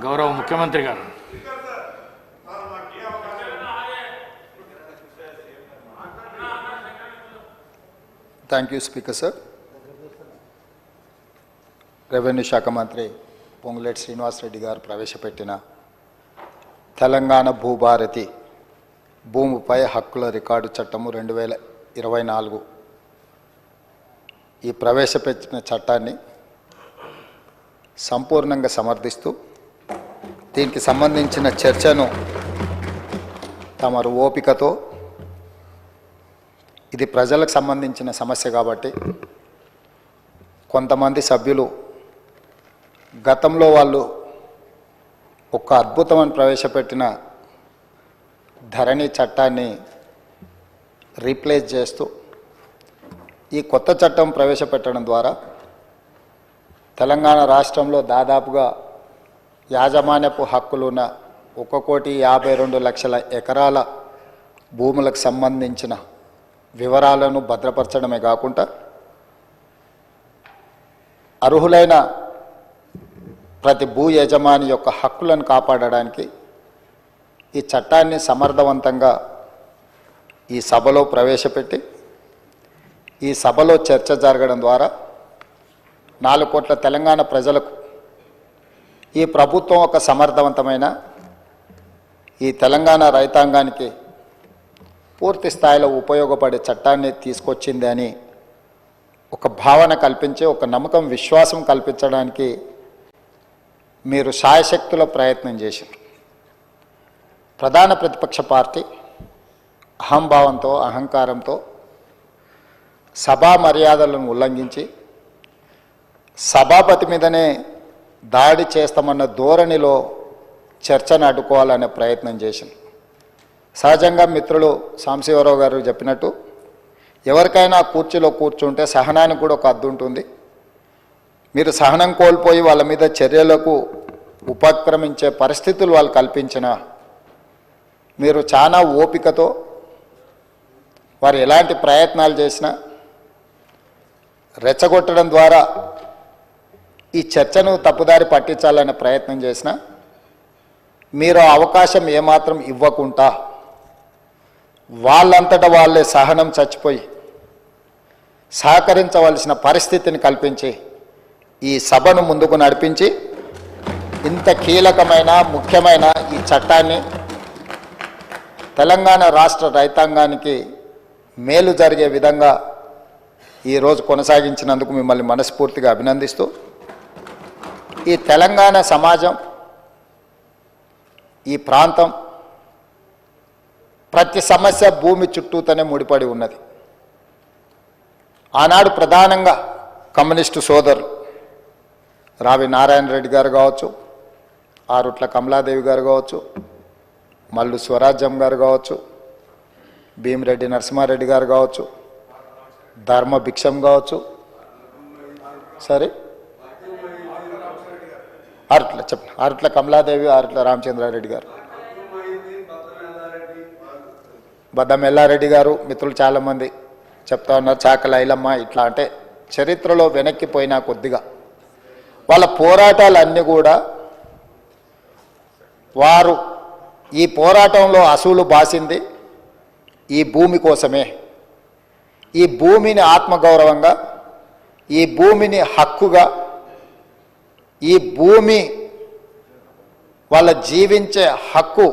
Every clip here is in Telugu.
గౌరవ ముఖ్యమంత్రి గారు. Thank you speaker sir. Revenue శాఖ మంత్రి పొంగులేటి శ్రీనివాసరెడ్డి గారు ప్రవేశపెట్టిన తెలంగాణ భూభారతి భూమిపై హక్కుల రికార్డు చట్టము 2024 ఈ ప్రవేశపెట్టిన చట్టాన్ని సంపూర్ణంగా సమర్థిస్తూ దీనికి సంబంధించిన చర్చను తమరు ఓపికతో, ఇది ప్రజలకు సంబంధించిన సమస్య కాబట్టి కొంతమంది సభ్యులు గతంలో వాళ్ళు ఒక అద్భుతమైన ప్రవేశపెట్టిన ధరణి చట్టాన్ని రీప్లేస్ చేస్తూ ఈ కొత్త చట్టం ప్రవేశపెట్టడం ద్వారా తెలంగాణ రాష్ట్రంలో దాదాపుగా యాజమాన్యపు హక్కులున్న 1,52,00,000 ఎకరాల భూములకు సంబంధించిన వివరాలను భద్రపరచడమే కాకుండా అర్హులైన ప్రతి భూ యజమాని యొక్క హక్కులను కాపాడడానికి ఈ చట్టాన్ని సమర్థవంతంగా ఈ సభలో ప్రవేశపెట్టి ఈ సభలో చర్చ జరగడం ద్వారా 4 కోట్ల తెలంగాణ ప్రజలకు ఈ ప్రభుత్వం ఒక సమర్థవంతమైన ఈ తెలంగాణ రైతాంగానికి పూర్తి స్థాయిలో ఉపయోగపడే చట్టాన్ని తీసుకొచ్చింది అని ఒక భావన కల్పించి, ఒక నమ్మకం, విశ్వాసం కల్పించడానికి మీరు శాయశక్తుల ప్రయత్నం చేశారు. ప్రధాన ప్రతిపక్ష పార్టీ అహంభావంతో, అహంకారంతో సభా మర్యాదలను ఉల్లంఘించి సభాపతి మీదనే దాడి చేస్తామన్న ధోరణిలో చర్చను అడ్డుకోవాలనే ప్రయత్నం చేసింది. సహజంగా మిత్రులు సాంబశివరావు గారు చెప్పినట్టు ఎవరికైనా కుర్చీలో కూర్చుంటే సహనానికి కూడా ఒక హద్దు ఉంటుంది. మీరు సహనం కోల్పోయి వాళ్ళ మీద చర్యలకు ఉపక్రమించే పరిస్థితులు వాళ్ళు కల్పించిన మీరు చాలా ఓపికతో వారు ఎలాంటి ప్రయత్నాలు చేసినా రెచ్చగొట్టడం ద్వారా ఈ చర్చను తప్పుదారి పట్టించాలనే ప్రయత్నం చేసినా మీరు అవకాశం ఏమాత్రం ఇవ్వకుండా వాళ్ళంతటా వాళ్ళే సహనం చచ్చిపోయి సహకరించవలసిన పరిస్థితిని కల్పించి ఈ సభను ముందుకు నడిపించి ఇంత కీలకమైన, ముఖ్యమైన ఈ చట్టాన్ని తెలంగాణ రాష్ట్ర రైతాంగానికి మేలు జరిగే విధంగా ఈరోజు కొనసాగించినందుకు మిమ్మల్ని మనస్ఫూర్తిగా అభినందిస్తూ, ఈ తెలంగాణ సమాజం, ఈ ప్రాంతం ప్రతి సమస్య భూమి చుట్టూతోనే ముడిపడి ఉన్నది. ఆనాడు ప్రధానంగా కమ్యూనిస్టు సోదరులు రావి నారాయణ రెడ్డి గారు కావచ్చు, ఆరుట్ల కమలాదేవి గారు కావచ్చు, మల్లు స్వరాజ్యం గారు కావచ్చు, భీమిరెడ్డి నరసింహారెడ్డి గారు కావచ్చు, ధర్మ భిక్షం కావచ్చు, సరే ఆరుట్ల కమలాదేవి, ఆరుట్ల రామచంద్రారెడ్డి గారు, బద్దం ఎల్లారెడ్డి గారు, మిత్రులు చాలామంది చెప్తా ఉన్నారు, చాకల ఐలమ్మ, ఇట్లా అంటే చరిత్రలో వెనక్కిపోయినా కొద్దిగా వాళ్ళ పోరాటాలన్నీ కూడా వారు ఈ పోరాటంలో అసూలు బాసింది ఈ భూమి కోసమే. ఈ భూమిని ఆత్మగౌరవంగా, ఈ భూమిని హక్కుగా, ఈ భూమి వాళ్ళ జీవించే హక్కు,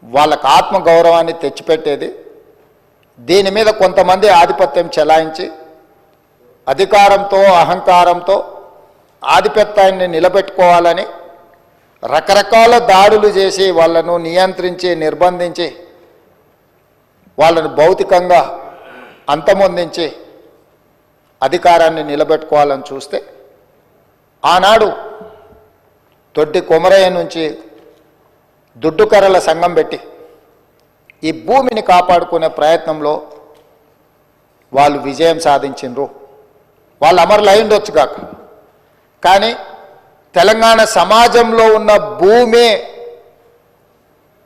వాళ్ళకు ఆత్మగౌరవాన్ని తెచ్చిపెట్టేది. దీని మీద కొంతమంది ఆధిపత్యం చెలాయించి అధికారంతో, అహంకారంతో ఆధిపత్యాన్ని నిలబెట్టుకోవాలని రకరకాల దాడులు చేసి వాళ్ళను నియంత్రించి, నిర్బంధించి, వాళ్ళను భౌతికంగా అంతమొందించి అధికారాన్ని నిలబెట్టుకోవాలని చూస్తే, ఆనాడు తొడ్డి కొమరయ్య నుంచి దుడ్డుకర్రల సంఘం పెట్టి ఈ భూమిని కాపాడుకునే ప్రయత్నంలో వాళ్ళు విజయం సాధించిండ్రు. వాళ్ళు అమరులు అయిండొచ్చు కాక, కానీ తెలంగాణ సమాజంలో ఉన్న భూమే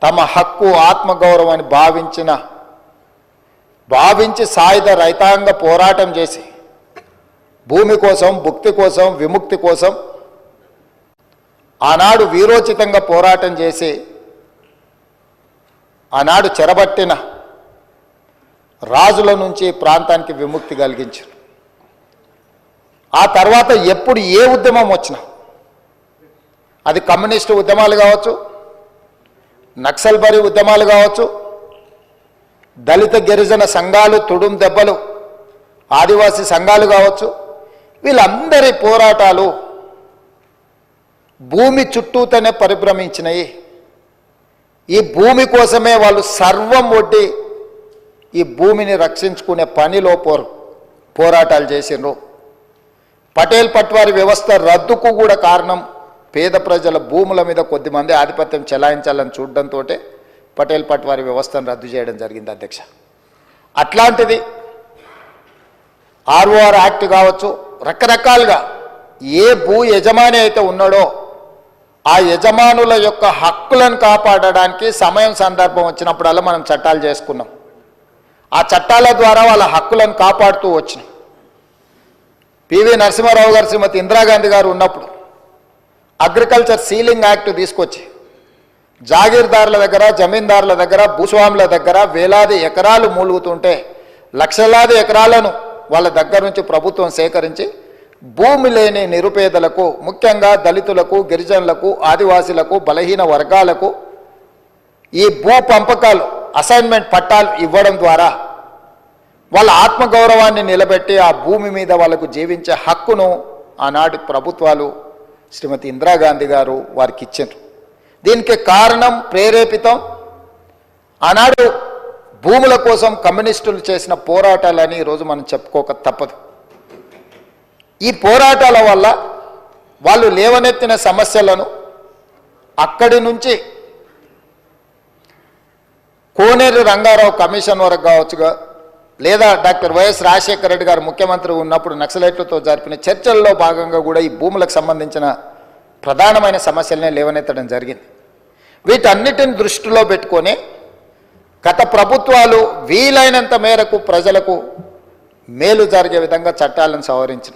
తమ హక్కు, ఆత్మగౌరవాన్ని భావించి సాయుధ రైతాంగ పోరాటం చేసి భూమి కోసం, భుక్తి కోసం, విముక్తి కోసం ఆనాడు వీరోచితంగా పోరాటం చేసి ఆనాడు చెరబట్టిన రాజుల నుంచి ప్రాంతానికి విముక్తి కలిగించారు. ఆ తర్వాత ఎప్పుడు ఏ ఉద్యమం వచ్చినా, అది కమ్యూనిస్టు ఉద్యమాలు కావచ్చు, నక్సల్బరీ ఉద్యమాలు కావచ్చు, దళిత గిరిజన సంఘాలు, తుడుం దెబ్బలు, ఆదివాసీ సంఘాలు కావచ్చు, వీళ్ళందరి పోరాటాలు భూమి చుట్టూతోనే పరిభ్రమించినాయి. ఈ భూమి కోసమే వాళ్ళు సర్వం ఒడ్డి ఈ భూమిని రక్షించుకునే పనిలో పోరాటాలు చేసిండ్రు. పటేల్ పట్వారి వ్యవస్థ రద్దుకు కూడా కారణం పేద ప్రజల భూముల మీద కొద్దిమంది ఆధిపత్యం చెలాయించాలని చూడడంతో పటేల్ పట్వారి వ్యవస్థను రద్దు చేయడం జరిగింది అధ్యక్ష. అట్లాంటిది ఆర్ఓఆర్ యాక్ట్ కావచ్చు, రకరకాలుగా ఏ భూ యజమాని అయితే ఉన్నాడో ఆ యజమానుల యొక్క హక్కులను కాపాడడానికి సమయం సందర్భం వచ్చినప్పుడల్లా మనం చట్టాలు చేసుకున్నాం. ఆ చట్టాల ద్వారా వాళ్ళ హక్కులను కాపాడుతూ వచ్చినాం. పివి నరసింహారావు గారు, శ్రీమతి ఇందిరాగాంధీ గారు ఉన్నప్పుడు అగ్రికల్చర్ సీలింగ్ యాక్ట్ తీసుకొచ్చి జాగీర్దారుల దగ్గర, జమీందారుల దగ్గర, భూస్వాముల దగ్గర వేలాది ఎకరాలు మూలుగుతుంటే లక్షలాది ఎకరాలను వాళ్ళ దగ్గర నుంచి ప్రభుత్వం సేకరించి భూమి లేని నిరుపేదలకు, ముఖ్యంగా దళితులకు, గిరిజనులకు, ఆదివాసీలకు, బలహీన వర్గాలకు ఈ భూ పంపకాలు, అసైన్మెంట్ పట్టాలు ఇవ్వడం ద్వారా వాళ్ళ ఆత్మగౌరవాన్ని నిలబెట్టి ఆ భూమి మీద వాళ్ళకు జీవించే హక్కును ఆనాటి ప్రభుత్వాలు, శ్రీమతి ఇందిరాగాంధీ గారు వారికి ఇచ్చారు. దీనికి కారణం, ప్రేరేపితం ఆనాడు భూముల కోసం కమ్యూనిస్టులు చేసిన పోరాటాలని ఈరోజు మనం చెప్పుకోక తప్పదు. ఈ పోరాటాల వల్ల వాళ్ళు లేవనెత్తిన సమస్యలను అక్కడి నుంచి కోనేరు రంగారావు కమిషన్ వరకు కావచ్చుగా, లేదా డాక్టర్ వైఎస్ రాజశేఖర రెడ్డి గారు ముఖ్యమంత్రి ఉన్నప్పుడు నక్సలైట్లతో జరిపిన చర్చల్లో భాగంగా కూడా ఈ భూములకు సంబంధించిన ప్రధానమైన సమస్యలనే లేవనెత్తడం జరిగింది. వీటన్నిటిని దృష్టిలో పెట్టుకొని గత ప్రభుత్వాలు వీలైనంత మేరకు ప్రజలకు మేలు జరిగే విధంగా చట్టాలను సవరించిన.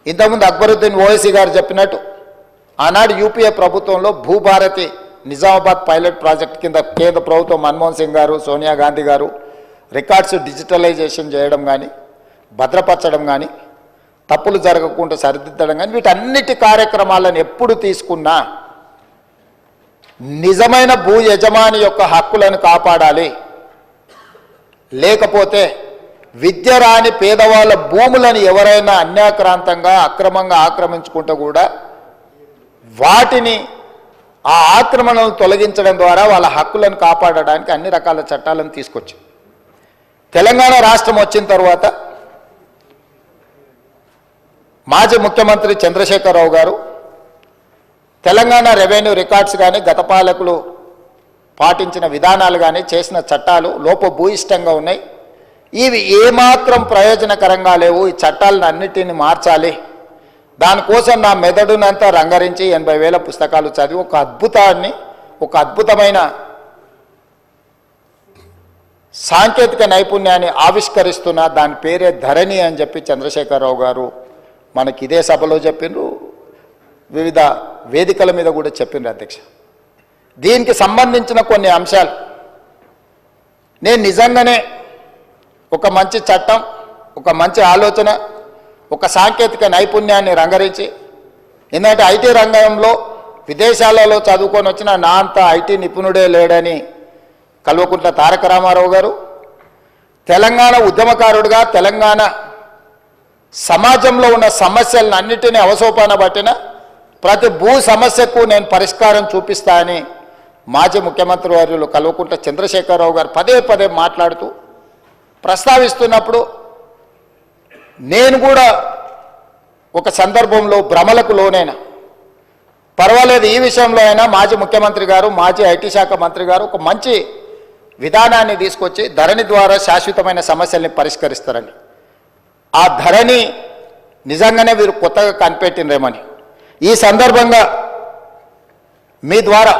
ఇంతకుముందు అక్బరుద్దీన్ ఓవైసీ గారు చెప్పినట్టు ఆనాడు యూపీఏ ప్రభుత్వంలో భూభారతి నిజామాబాద్ పైలట్ ప్రాజెక్ట్ కింద కేంద్ర ప్రభుత్వం మన్మోహన్ సింగ్ గారు, సోనియా గాంధీ గారు రికార్డ్స్ డిజిటలైజేషన్ చేయడం కానీ, భద్రపరచడం కానీ, తప్పులు జరగకుండా సరిదిద్దడం కానీ, వీటన్నిటి కార్యక్రమాలను ఎప్పుడు తీసుకున్నా నిజమైన భూ యజమాని యొక్క హక్కులను కాపాడాలి. లేకపోతే విద్య రాని పేదవాళ్ళ భూములను ఎవరైనా అన్యాక్రాంతంగా అక్రమంగా ఆక్రమించుకుంటే కూడా వాటిని, ఆ ఆక్రమణను తొలగించడం ద్వారా వాళ్ళ హక్కులను కాపాడడానికి అన్ని రకాల చట్టాలను తీసుకొచ్చాం. తెలంగాణ రాష్ట్రం వచ్చిన తర్వాత మాజీ ముఖ్యమంత్రి చంద్రశేఖరరావు గారు తెలంగాణ రెవెన్యూ రికార్డ్స్ కానీ, గత పాలకులు పాటించిన విధానాలు కానీ, చేసిన చట్టాలు లోపభూయిష్టంగా ఉన్నాయి. ఇవి ఏమాత్రం ప్రయోజనకరంగా లేవు. ఈ చట్టాలను అన్నిటిని మార్చాలి. దానికోసం నా మెదడునంతా రంగరించి 80,000 పుస్తకాలు చదివి ఒక అద్భుతమైన సాంకేతిక నైపుణ్యాన్ని ఆవిష్కరిస్తున్న దాని పేరే ధరణి అని చెప్పి చంద్రశేఖరరావు గారు మనకి ఇదే సభలో చెప్పిండ్రు, వివిధ వేదికల మీద కూడా చెప్పిండ్రు అధ్యక్ష. దీనికి సంబంధించిన కొన్ని అంశాలు నేను నిజంగానే ఒక మంచి చట్టం, ఒక మంచి ఆలోచన, ఒక సాంకేతిక నైపుణ్యాన్ని రంగరించి, ఎందుకంటే ఐటీ రంగంలో విదేశాలలో చదువుకొని వచ్చిన నా అంత ఐటీ నిపుణుడే లేడని కల్వకుంట్ల తారక రామారావు గారు, తెలంగాణ ఉద్యమకారుడిగా తెలంగాణ సమాజంలో ఉన్న సమస్యలను అన్నిటినీ అవసోపాన పట్టిన ప్రతి భూ సమస్యకు నేను పరిష్కారం చూపిస్తా అని మాజీ ముఖ్యమంత్రి వర్యులు కల్వకుంట్ల చంద్రశేఖరరావు గారు పదే పదే మాట్లాడుతూ ప్రస్తావిస్తున్నప్పుడు నేను కూడా ఒక సందర్భంలో భ్రమలకు లోనైనా, పర్వాలేదు ఈ విషయంలో అయినా మాజీ ముఖ్యమంత్రి గారు, మాజీ ఐటీ శాఖ మంత్రి గారు ఒక మంచి విధానాన్ని తీసుకొచ్చి ధరణి ద్వారా శాశ్వతమైన సమస్యల్ని పరిష్కరిస్తారని, ఆ ధరణి నిజంగానే వీరు కొత్తగా కనిపెట్టినరేమని ఈ సందర్భంగా మీ ద్వారా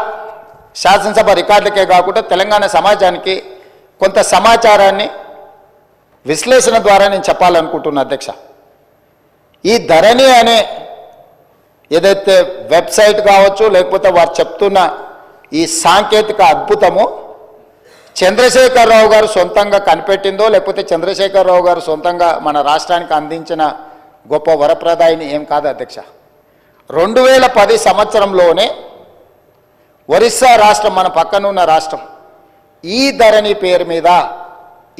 శాసనసభ రికార్డులకే కాకుండా తెలంగాణ సమాజానికి కొంత సమాచారాన్ని విశ్లేషణ ద్వారా నేను చెప్పాలనుకుంటున్నా అధ్యక్ష. ఈ ధరణి అనే ఏదైతే వెబ్సైట్ కావచ్చు, లేకపోతే వారు చెప్తున్న ఈ సాంకేతిక అద్భుతము చంద్రశేఖరరావు గారు సొంతంగా కనిపెట్టిందో, లేకపోతే చంద్రశేఖరరావు గారు సొంతంగా మన రాష్ట్రానికి అందించిన గొప్ప వరప్రదాయిని ఏం కాదు అధ్యక్ష. 2010 సంవత్సరంలోనే ఒరిస్సా రాష్ట్రం, మన పక్కనున్న రాష్ట్రం, ఈ ధరణి పేరు మీద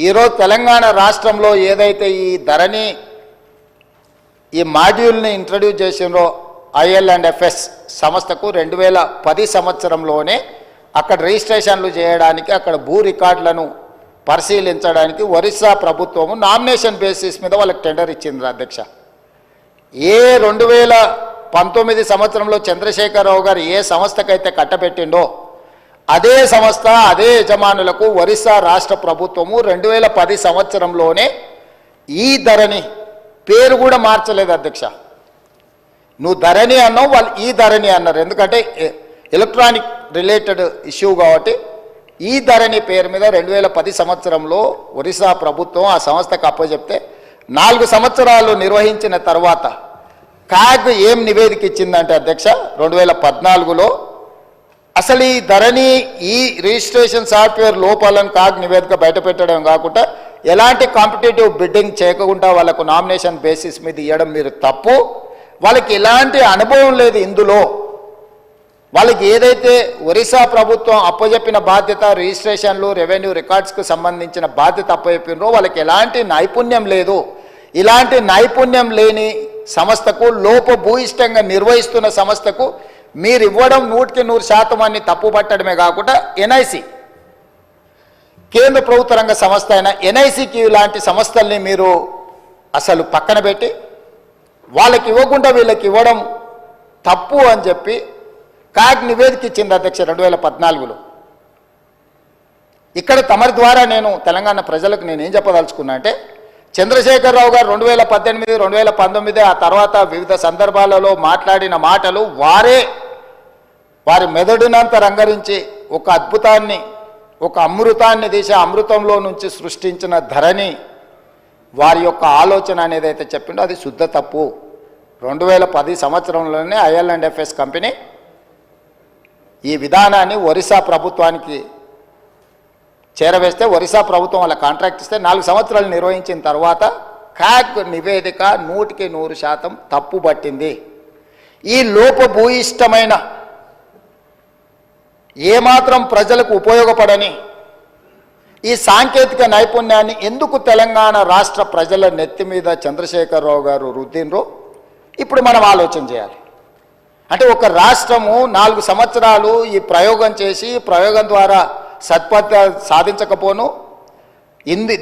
ఈరోజు తెలంగాణ రాష్ట్రంలో ఏదైతే ఈ ధరణి ఈ మాడ్యూల్ని ఇంట్రడ్యూస్ చేసినో IL&FS సంస్థకు 2010 సంవత్సరంలోనే అక్కడ రిజిస్ట్రేషన్లు చేయడానికి, అక్కడ భూ రికార్డులను పరిశీలించడానికి ఒరిస్సా ప్రభుత్వము నామినేషన్ బేసిస్ మీద వాళ్ళకి టెండర్ ఇచ్చింది అధ్యక్ష. ఏ 2019 సంవత్సరంలో చంద్రశేఖరరావు గారు ఏ సంస్థకైతే కట్టబెట్టిండో అదే సంస్థ, అదే యజమానులకు ఒరిస్సా రాష్ట్ర ప్రభుత్వము 2010 సంవత్సరంలోనే ఈ ధరణి పేరు కూడా మార్చలేదు అధ్యక్ష. నువ్వు ధరణి అన్నావు, వాళ్ళు ఈ ధరణి అన్నారు. ఎందుకంటే ఎలక్ట్రానిక్ రిలేటెడ్ ఇష్యూ కాబట్టి ఈ ధరణి పేరు మీద 2010 సంవత్సరంలో ఒరిస్సా ప్రభుత్వం ఆ సంస్థకు అప్పచెప్తే 4 సంవత్సరాలు నిర్వహించిన తర్వాత కాగ్ ఏం నివేదిక ఇచ్చిందంటే అధ్యక్ష, 2014లో అసలు ఈ ధరణి ఈ రిజిస్ట్రేషన్ సాఫ్ట్వేర్ లోపాలను కాగ్ నివేదిక బయటపెట్టడం కాకుండా ఎలాంటి కాంపిటేటివ్ బిడ్డింగ్ చేయకుండా వాళ్ళకు నామినేషన్ బేసిస్ మీద ఇవ్వడం మీరు తప్పు. వాళ్ళకి ఎలాంటి అనుభవం లేదు ఇందులో. వాళ్ళకి ఏదైతే ఒరిస్సా ప్రభుత్వం అప్పచెప్పిన బాధ్యత, రిజిస్ట్రేషన్లు, రెవెన్యూ రికార్డ్స్కు సంబంధించిన బాధ్యత అప్పచెప్పినరో వాళ్ళకి ఎలాంటి నైపుణ్యం లేదు. ఇలాంటి నైపుణ్యం లేని సంస్థకు, లోపభూయిష్టంగా నిర్వహిస్తున్న సంస్థకు మీరు ఇవ్వడం 100% అని తప్పుపట్టడమే కాకుండా ఎన్ఐసి, కేంద్ర ప్రభుత్వ రంగ సంస్థ అయిన ఎన్ఐసికి ఇలాంటి సంస్థల్ని మీరు అసలు పక్కన పెట్టి వాళ్ళకి ఇవ్వకుండా వీళ్ళకి ఇవ్వడం తప్పు అని చెప్పి కాగ్ నివేదిక ఇచ్చింది అధ్యక్ష 2014లో. ఇక్కడ తమరి ద్వారా నేను తెలంగాణ ప్రజలకు నేనేం చెప్పదలుచుకున్నా అంటే, చంద్రశేఖరరావు గారు 2018, 2019 ఆ తర్వాత వివిధ సందర్భాలలో మాట్లాడిన మాటలు వారి మెదడునంత రంగరించి ఒక అద్భుతాన్ని, ఒక అమృతాన్ని తీసి అమృతంలో నుంచి సృష్టించిన ధరణి వారి యొక్క ఆలోచన అనేది అయితే చెప్పిండో అది శుద్ధ తప్పు. 2010 సంవత్సరంలోనే IL&FS కంపెనీ ఈ విధానాన్ని ఒరిస్సా ప్రభుత్వానికి చేరవేస్తే ఒరిస్సా ప్రభుత్వం వాళ్ళ కాంట్రాక్ట్ ఇస్తే 4 సంవత్సరాలు నిర్వహించిన తర్వాత కాగ్ నివేదిక 100% తప్పు పట్టింది. ఈ లోపభూయిష్టమైన ఏమాత్రం ప్రజలకు ఉపయోగపడని ఈ సాంకేతిక నైపుణ్యాన్ని ఎందుకు తెలంగాణ రాష్ట్ర ప్రజల నెత్తి మీద చంద్రశేఖరరావు గారు రుద్దినరో ఇప్పుడు మనం ఆలోచన చేయాలి. అంటే ఒక రాష్ట్రము 4 సంవత్సరాలు ఈ ప్రయోగం చేసి ప్రయోగం ద్వారా సత్ఫలితాలు సాధించకపోను,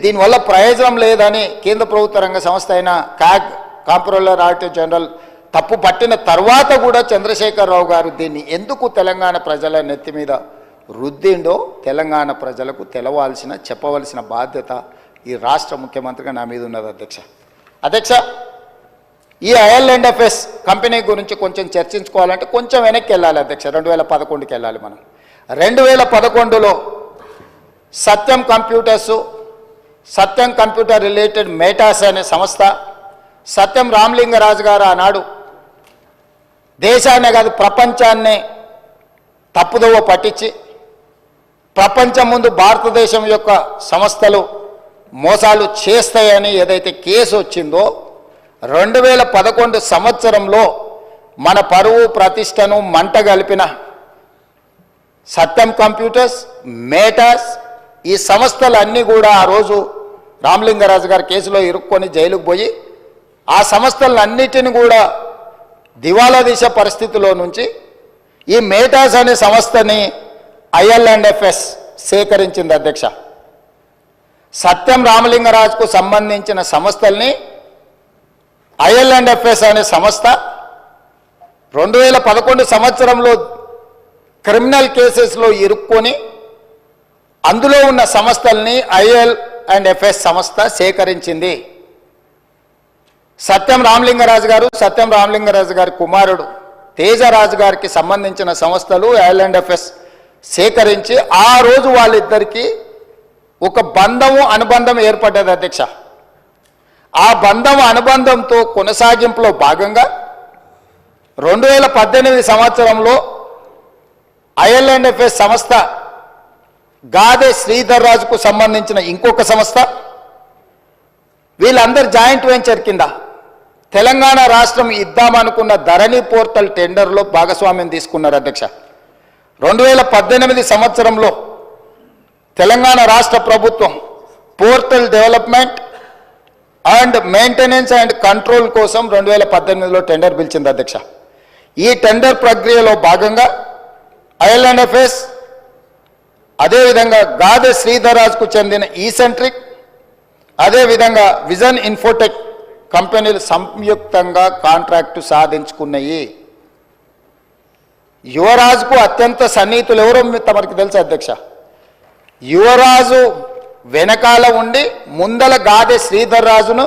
దీనివల్ల ప్రయోజనం లేదని కేంద్ర ప్రభుత్వ రంగ సంస్థ అయిన కాగ్, కాంప్ట్రోలర్ ఆడిటర్ జనరల్ తప్పు పట్టిన తర్వాత కూడా చంద్రశేఖరరావు గారు దీన్ని ఎందుకు తెలంగాణ ప్రజల నెత్తి మీద రుద్దిండో తెలంగాణ ప్రజలకు చెప్పవలసిన బాధ్యత ఈ రాష్ట్ర ముఖ్యమంత్రిగా నా మీద ఉన్నది అధ్యక్ష. ఈ IL&FS కంపెనీ గురించి కొంచెం చర్చించుకోవాలంటే కొంచెం వెనక్కి వెళ్ళాలి అధ్యక్ష. 2011కి వెళ్ళాలి మనం. 2011లో సత్యం కంప్యూటర్ రిలేటెడ్ మేటాస్ అనే సంస్థ, సత్యం రామలింగరాజు గారు ఆనాడు దేశాన్నే కాదు ప్రపంచాన్నే తప్పుదోవ పట్టించి ప్రపంచం ముందు భారతదేశం యొక్క సంస్థలు మోసాలు చేస్తాయని ఏదైతే కేసు వచ్చిందో 2011 సంవత్సరంలో మన పరువు ప్రతిష్టను మంట గలిపిన సత్యం కంప్యూటర్స్, మేటాస్ ఈ సంస్థలన్నీ కూడా ఆ రోజు రామలింగరాజు గారి కేసులో ఇరుక్కొని జైలుకు పోయి ఆ సంస్థలన్నిటిని కూడా దివాలా తీస పరిస్థితిలో నుంచి ఈ మేటాస్ అనే సంస్థని IL&FS సేకరించింది అధ్యక్ష. సత్యం రామలింగరాజుకు సంబంధించిన సంస్థల్ని IL&FS అనే సంస్థ 2011 సంవత్సరంలో క్రిమినల్ కేసెస్లో ఇరుక్కొని అందులో ఉన్న సంస్థల్ని IL&FS సంస్థ సేకరించింది. సత్యం రామలింగరాజు గారి కుమారుడు తేజరాజు గారికి సంబంధించిన సంస్థలు IL&FS సేకరించి ఆ రోజు వాళ్ళిద్దరికీ ఒక అనుబంధం ఏర్పడ్డది అధ్యక్ష. ఆ బంధం అనుబంధంతో కొనసాగింపులో భాగంగా 2018 సంవత్సరంలో ఐఎల్ఎండ్ఎఫ్ఎస్ సంస్థ గాదె శ్రీధర్ రాజుకు సంబంధించిన ఇంకొక సంస్థ వీళ్ళందరూ జాయింట్ వెంచర్ కింద తెలంగాణ రాష్ట్రం ఇద్దామనుకున్న ధరణి పోర్టల్ టెండర్లో భాగస్వామ్యం తీసుకున్నారు అధ్యక్ష. 2018 సంవత్సరంలో తెలంగాణ రాష్ట్ర ప్రభుత్వం portal development and maintenance and control కోసం 2018లో టెండర్ పిలిచింది అధ్యక్ష. ఈ టెండర్ ప్రక్రియలో భాగంగా ఐఎల్ఎండ్ఎఫ్ఎస్ అదేవిధంగా గాదె శ్రీధర్ రాజుకు చెందిన ఈసెంట్రిక్ అదేవిధంగా విజన్ ఇన్ఫోటెక్ కంపెనీలు సంయుక్తంగా కాంట్రాక్టు సాధించుకున్నాయి. యువరాజుకు అత్యంత సన్నిహితులు ఎవరో తమరికి తెలుసు అధ్యక్ష. యువరాజు వెనకాల ఉండి ముందల గాదె శ్రీధర్ రాజును,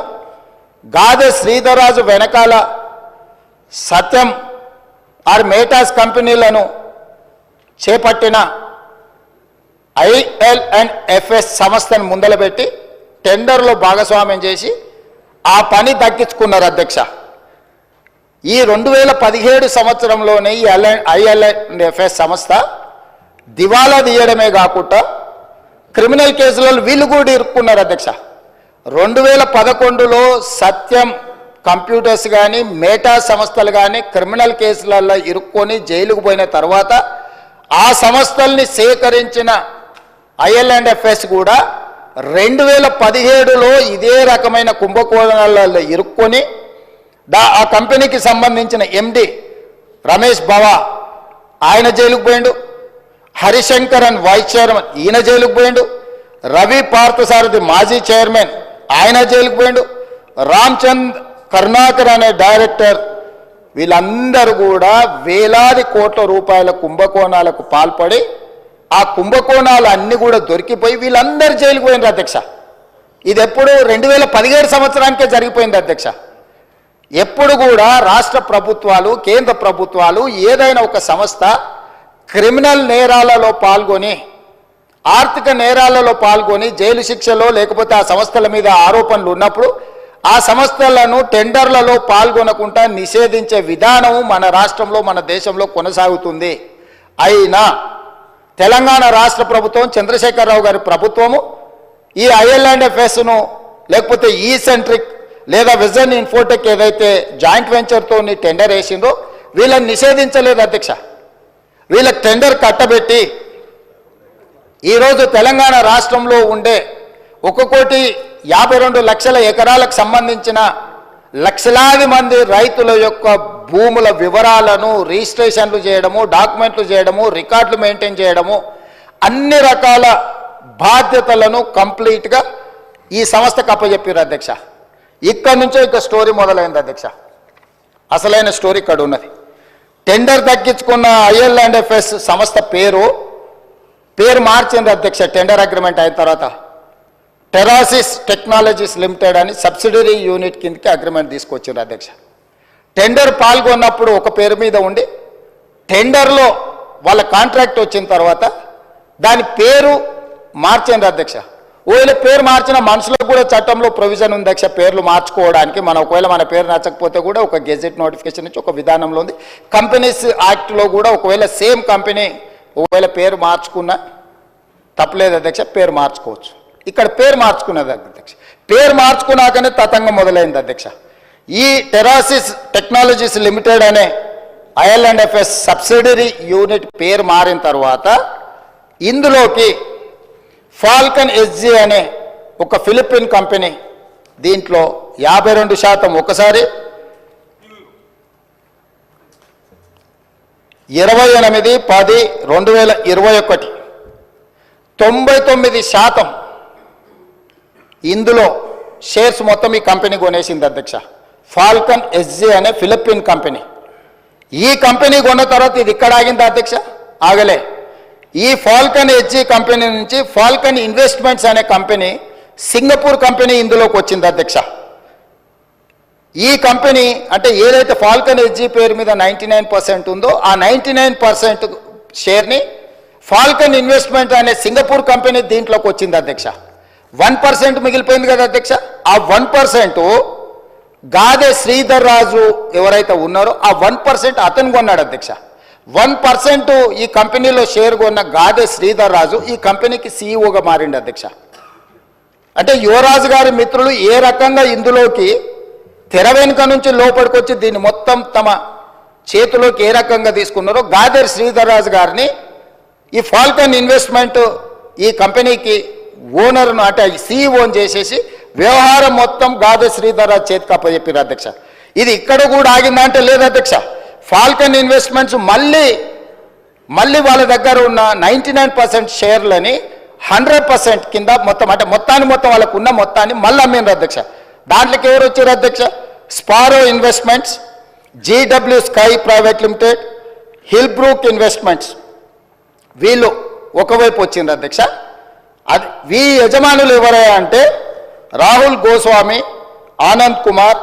గాదె శ్రీధర్ రాజు వెనకాల సత్యం ఆర్ మేటాస్ కంపెనీలను చేపట్టిన ఐఎల్ఎండ్ఎఫ్ఎస్ సంస్థను ముందలబెట్టి టెండర్లో భాగస్వామ్యం చేసి ఆ పని దక్కించుకున్నారు అధ్యక్ష. ఈ 2017 సంవత్సరంలోనే ఈ ఐఎల్ఎండ్ఎఫ్ఎస్ సంస్థ దివాలా తీయడమే కాకుండా క్రిమినల్ కేసులలో వీళ్ళు కూడా ఇరుక్కున్నారు అధ్యక్ష. 2011లో సత్యం కంప్యూటర్స్ కానీ మేటా సంస్థలు కానీ క్రిమినల్ కేసులలో ఇరుక్కొని జైలుకు పోయిన తర్వాత ఆ సంస్థల్ని సేకరించిన ఐఎల్ఎండ్ఎఫ్ఎస్ కూడా 2017లో ఇదే రకమైన కుంభకోణాలలో ఇరుక్కొని ఆ కంపెనీకి సంబంధించిన ఎండి రమేష్ బావా ఆయన జైలుకు పోయిండు, హరిశంకరన్ వైస్ చైర్మన్ ఈయన జైలుకు పోయిండు, రవి పార్థసారథి మాజీ చైర్మన్ ఆయన జైలుకు పోయిండు, రామ్చంద్ కరుణాకర్ అనే డైరెక్టర్ వీళ్ళందరూ కూడా వేలాది కోట్ల రూపాయల కుంభకోణాలకు పాల్పడి ఆ కుంభకోణాలు అన్ని కూడా దొరికిపోయి వీళ్ళందరూ జైలుకు పోయినారు అధ్యక్ష. ఇది ఎప్పుడు 2017 సంవత్సరానికే జరిగిపోయింది అధ్యక్ష. ఎప్పుడు కూడా రాష్ట్ర ప్రభుత్వాలు కేంద్ర ప్రభుత్వాలు ఏదైనా ఒక సంస్థ క్రిమినల్ నేరాలలో పాల్గొని ఆర్థిక నేరాలలో పాల్గొని జైలు శిక్షలో లేకపోతే ఆ సంస్థల మీద ఆరోపణలు ఉన్నప్పుడు ఆ సంస్థలను టెండర్లలో పాల్గొనకుండా నిషేధించే విధానం మన రాష్ట్రంలో మన దేశంలో కొనసాగుతుంది. అయినా తెలంగాణ రాష్ట్ర ప్రభుత్వం చంద్రశేఖరరావు గారి ప్రభుత్వము ఈ ఐఎల్ఎండ్ఎఫ్ఎస్ను లేకపోతే ఈసెంట్రిక్ లేదా విజన్ ఇన్ఫోటెక్ ఏదైతే జాయింట్ వెంచర్తో టెండర్ వేసిందో వీళ్ళని నిషేధించలేదు అధ్యక్ష. వీళ్ళకి టెండర్ కట్టబెట్టి ఈరోజు తెలంగాణ రాష్ట్రంలో ఉండే 1,52,00,000 ఎకరాలకు సంబంధించిన లక్షలాది మంది రైతుల యొక్క భూముల వివరాలను రిజిస్ట్రేషన్లు చేయడము, డాక్యుమెంట్లు చేయడము, రికార్డులు మెయింటైన్ చేయడము, అన్ని రకాల బాధ్యతలను కంప్లీట్గా ఈ సంస్థకు అప్పచెప్పారు అధ్యక్ష. ఇక్కడ నుంచే ఇక స్టోరీ మొదలైంది అధ్యక్ష. అసలైన స్టోరీ ఇక్కడ ఉన్నది. టెండర్ దక్కించుకున్న ఐఎల్ఎండ్ఎఫ్ఎస్ సంస్థ పేరు మార్చింది అధ్యక్ష. టెండర్ అగ్రిమెంట్ అయిన తర్వాత టెరాసిస్ టెక్నాలజీస్ లిమిటెడ్ అని సబ్సిడరీ యూనిట్ కిందకి అగ్రిమెంట్ తీసుకొచ్చారు అధ్యక్ష. టెండర్ పాల్గొన్నప్పుడు ఒక పేరు మీద ఉండి టెండర్లో వాళ్ళ కాంట్రాక్ట్ వచ్చిన తర్వాత దాని పేరు మార్చింది అధ్యక్ష. ఒకవేళ పేరు మార్చిన మనుషులకు కూడా చట్టంలో ప్రొవిజన్ ఉంది అధ్యక్ష పేర్లు మార్చుకోవడానికి. మనం ఒకవేళ మన పేరు నచ్చకపోతే కూడా ఒక గెజెట్ నోటిఫికేషన్ నుంచి ఒక విధానంలో ఉంది. కంపెనీస్ యాక్ట్లో కూడా ఒకవేళ సేమ్ కంపెనీ ఒకవేళ పేరు మార్చుకున్నా తప్పలేదు అధ్యక్ష, పేరు మార్చుకోవచ్చు. ఇక్కడ పేరు మార్చుకున్నది అధ్యక్ష. పేరు మార్చుకున్నాకనే తతంగం మొదలైంది అధ్యక్ష. ఈ టెరాసిస్ టెక్నాలజీస్ లిమిటెడ్ అనే ఐఎల్ఎండ్ఎఫ్ఎస్ సబ్సిడరీ యూనిట్ పేరు మారిన తర్వాత ఇందులోకి ఫాల్కన్ ఎస్జీ అనే ఒక ఫిలిపిన్ కంపెనీ దీంట్లో 52% ఒకసారి 28/10/2021 99% ఇందులో షేర్స్ మొత్తం ఈ కంపెనీ కొనేసింది అధ్యక్ష. ఫాల్కన్ ఎస్జీ అనే ఫిలిపిన్ కంపెనీ. ఈ కంపెనీ కొన్న తర్వాత ఇది ఇక్కడ ఆగింది అధ్యక్ష, ఆగలే. ఈ ఫాల్కన్ ఎస్జీ కంపెనీ నుంచి ఫాల్కన్ ఇన్వెస్ట్మెంట్స్ అనే కంపెనీ సింగపూర్ కంపెనీ ఇందులోకి వచ్చింది అధ్యక్ష. ఈ కంపెనీ అంటే ఏదైతే ఫాల్కన్ ఎస్జీ పేరు మీద 99% ఉందో ఆ 99% షేర్ని ఫాల్కన్ ఇన్వెస్ట్మెంట్ అనే సింగపూర్ కంపెనీ దీంట్లోకి వచ్చింది అధ్యక్ష. 1% మిగిలిపోయింది కదా అధ్యక్ష. ఆ 1% గాదె శ్రీధర్ రాజు ఎవరైతే ఉన్నారో ఆ 1% అతను కొన్నాడు అధ్యక్ష. 1% ఈ కంపెనీలో షేర్ కొన్న గాదె శ్రీధర్ రాజు ఈ కంపెనీకి సీఈఓగా మారిండు అధ్యక్ష. అంటే యువరాజు గారి మిత్రులు ఏ రకంగా ఇందులోకి తెర వెనుక నుంచి లోపలికొచ్చి దీన్ని మొత్తం తమ చేతిలోకి ఏ రకంగా తీసుకున్నారో గాదె శ్రీధర్ రాజు గారిని ఈ ఫాల్కన్ ఇన్వెస్ట్మెంట్ ఈ కంపెనీకి ఓనర్ను అంటే సీఈఓని చేసేసి వ్యవహారం మొత్తం గాదె శ్రీధర్ రాజు చేతికి అప్పచెప్పారు అధ్యక్ష. ఇది ఇక్కడ కూడా ఆగిందా అంటే లేదు అధ్యక్ష. ఫాల్కన్ ఇన్వెస్ట్మెంట్స్ మళ్ళీ వాళ్ళ దగ్గర ఉన్న 99% షేర్లని 100% కింద మొత్తం అంటే మొత్తం వాళ్ళకు ఉన్న మొత్తాన్ని మళ్ళీ అమ్మినారు అధ్యక్ష. దాంట్లోకి ఎవరు వచ్చారు అధ్యక్ష? Sparrow Investments, GW Sky Private Limited, Hillbrook Investments వీళ్ళు ఒకవైపు వచ్చిండ్రు అధ్యక్ష. అది వీ యజమానులు ఎవరయ్యా అంటే రాహుల్ గోస్వామి, ఆనంద్ కుమార్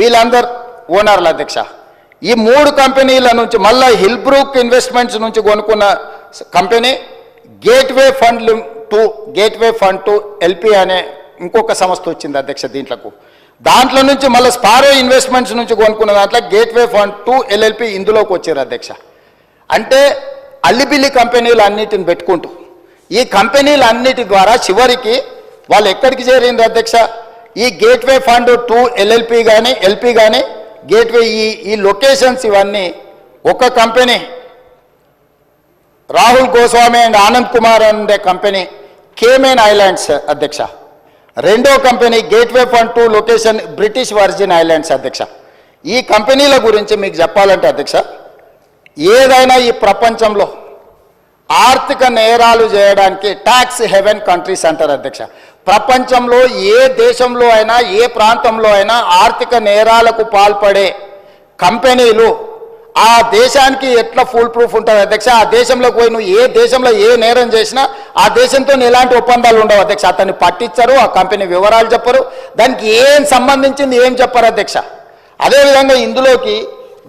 వీళ్ళందరు ఓనర్లు అధ్యక్ష. ఈ 3 కంపెనీల నుంచి మళ్ళీ హిల్బ్రూక్ ఇన్వెస్ట్మెంట్స్ నుంచి కొనుక్కున్న company Gateway Fund two LP అనే ఇంకొక సంస్థ వచ్చింది అధ్యక్ష. దాంట్లో నుంచి మళ్ళీ స్పారో ఇన్వెస్ట్మెంట్స్ నుంచి కొనుక్కున్న దాంట్లో గేట్వే ఫండ్ టు ఎల్ఎల్పి ఇందులోకి వచ్చారు అధ్యక్ష. అంటే అల్లిబిల్లి కంపెనీలు అన్నిటిని పెట్టుకుంటూ ఈ కంపెనీలన్నిటి ద్వారా చివరికి వాళ్ళు ఎక్కడికి చేరింది అధ్యక్ష? ఈ గేట్వే ఫండ్ టు ఎల్ఎల్పి కానీ ఎల్పి కానీ గేట్వే ఈ లొకేషన్స్ ఇవన్నీ ఒక కంపెనీ రాహుల్ గోస్వామి అండ్ ఆనంద్ కుమార్ అనే కంపెనీ కేమెన్ ఐలాండ్స్ అధ్యక్ష. రెండో company Gateway Fund to location British virgin islands అధ్యక్ష. ఈ కంపెనీల గురించి మీకు చెప్పాలంటే అధ్యక్ష, ఏదైనా ఈ ప్రపంచంలో ఆర్థిక నేరాలు చేయడానికి ట్యాక్స్ హెవెన్ కంట్రీస్ అంటారు అధ్యక్ష. ప్రపంచంలో ఏ దేశంలో అయినా ఏ ప్రాంతంలో అయినా ఆర్థిక నేరాలకు పాల్పడే కంపెనీలు ఆ దేశానికి ఎట్లా ఫుల్ ప్రూఫ్ ఉంటుంది అధ్యక్ష? ఆ దేశంలోకి పోయి నువ్వు ఏ దేశంలో ఏ నేరం చేసినా ఆ దేశంతో ఎలాంటి ఒప్పందాలు ఉండవు అధ్యక్ష. అతన్ని పట్టించరు, ఆ కంపెనీ వివరాలు చెప్పరు, దానికి ఏం సంబంధించింది ఏం చెప్పరు అధ్యక్ష. అదేవిధంగా ఇందులోకి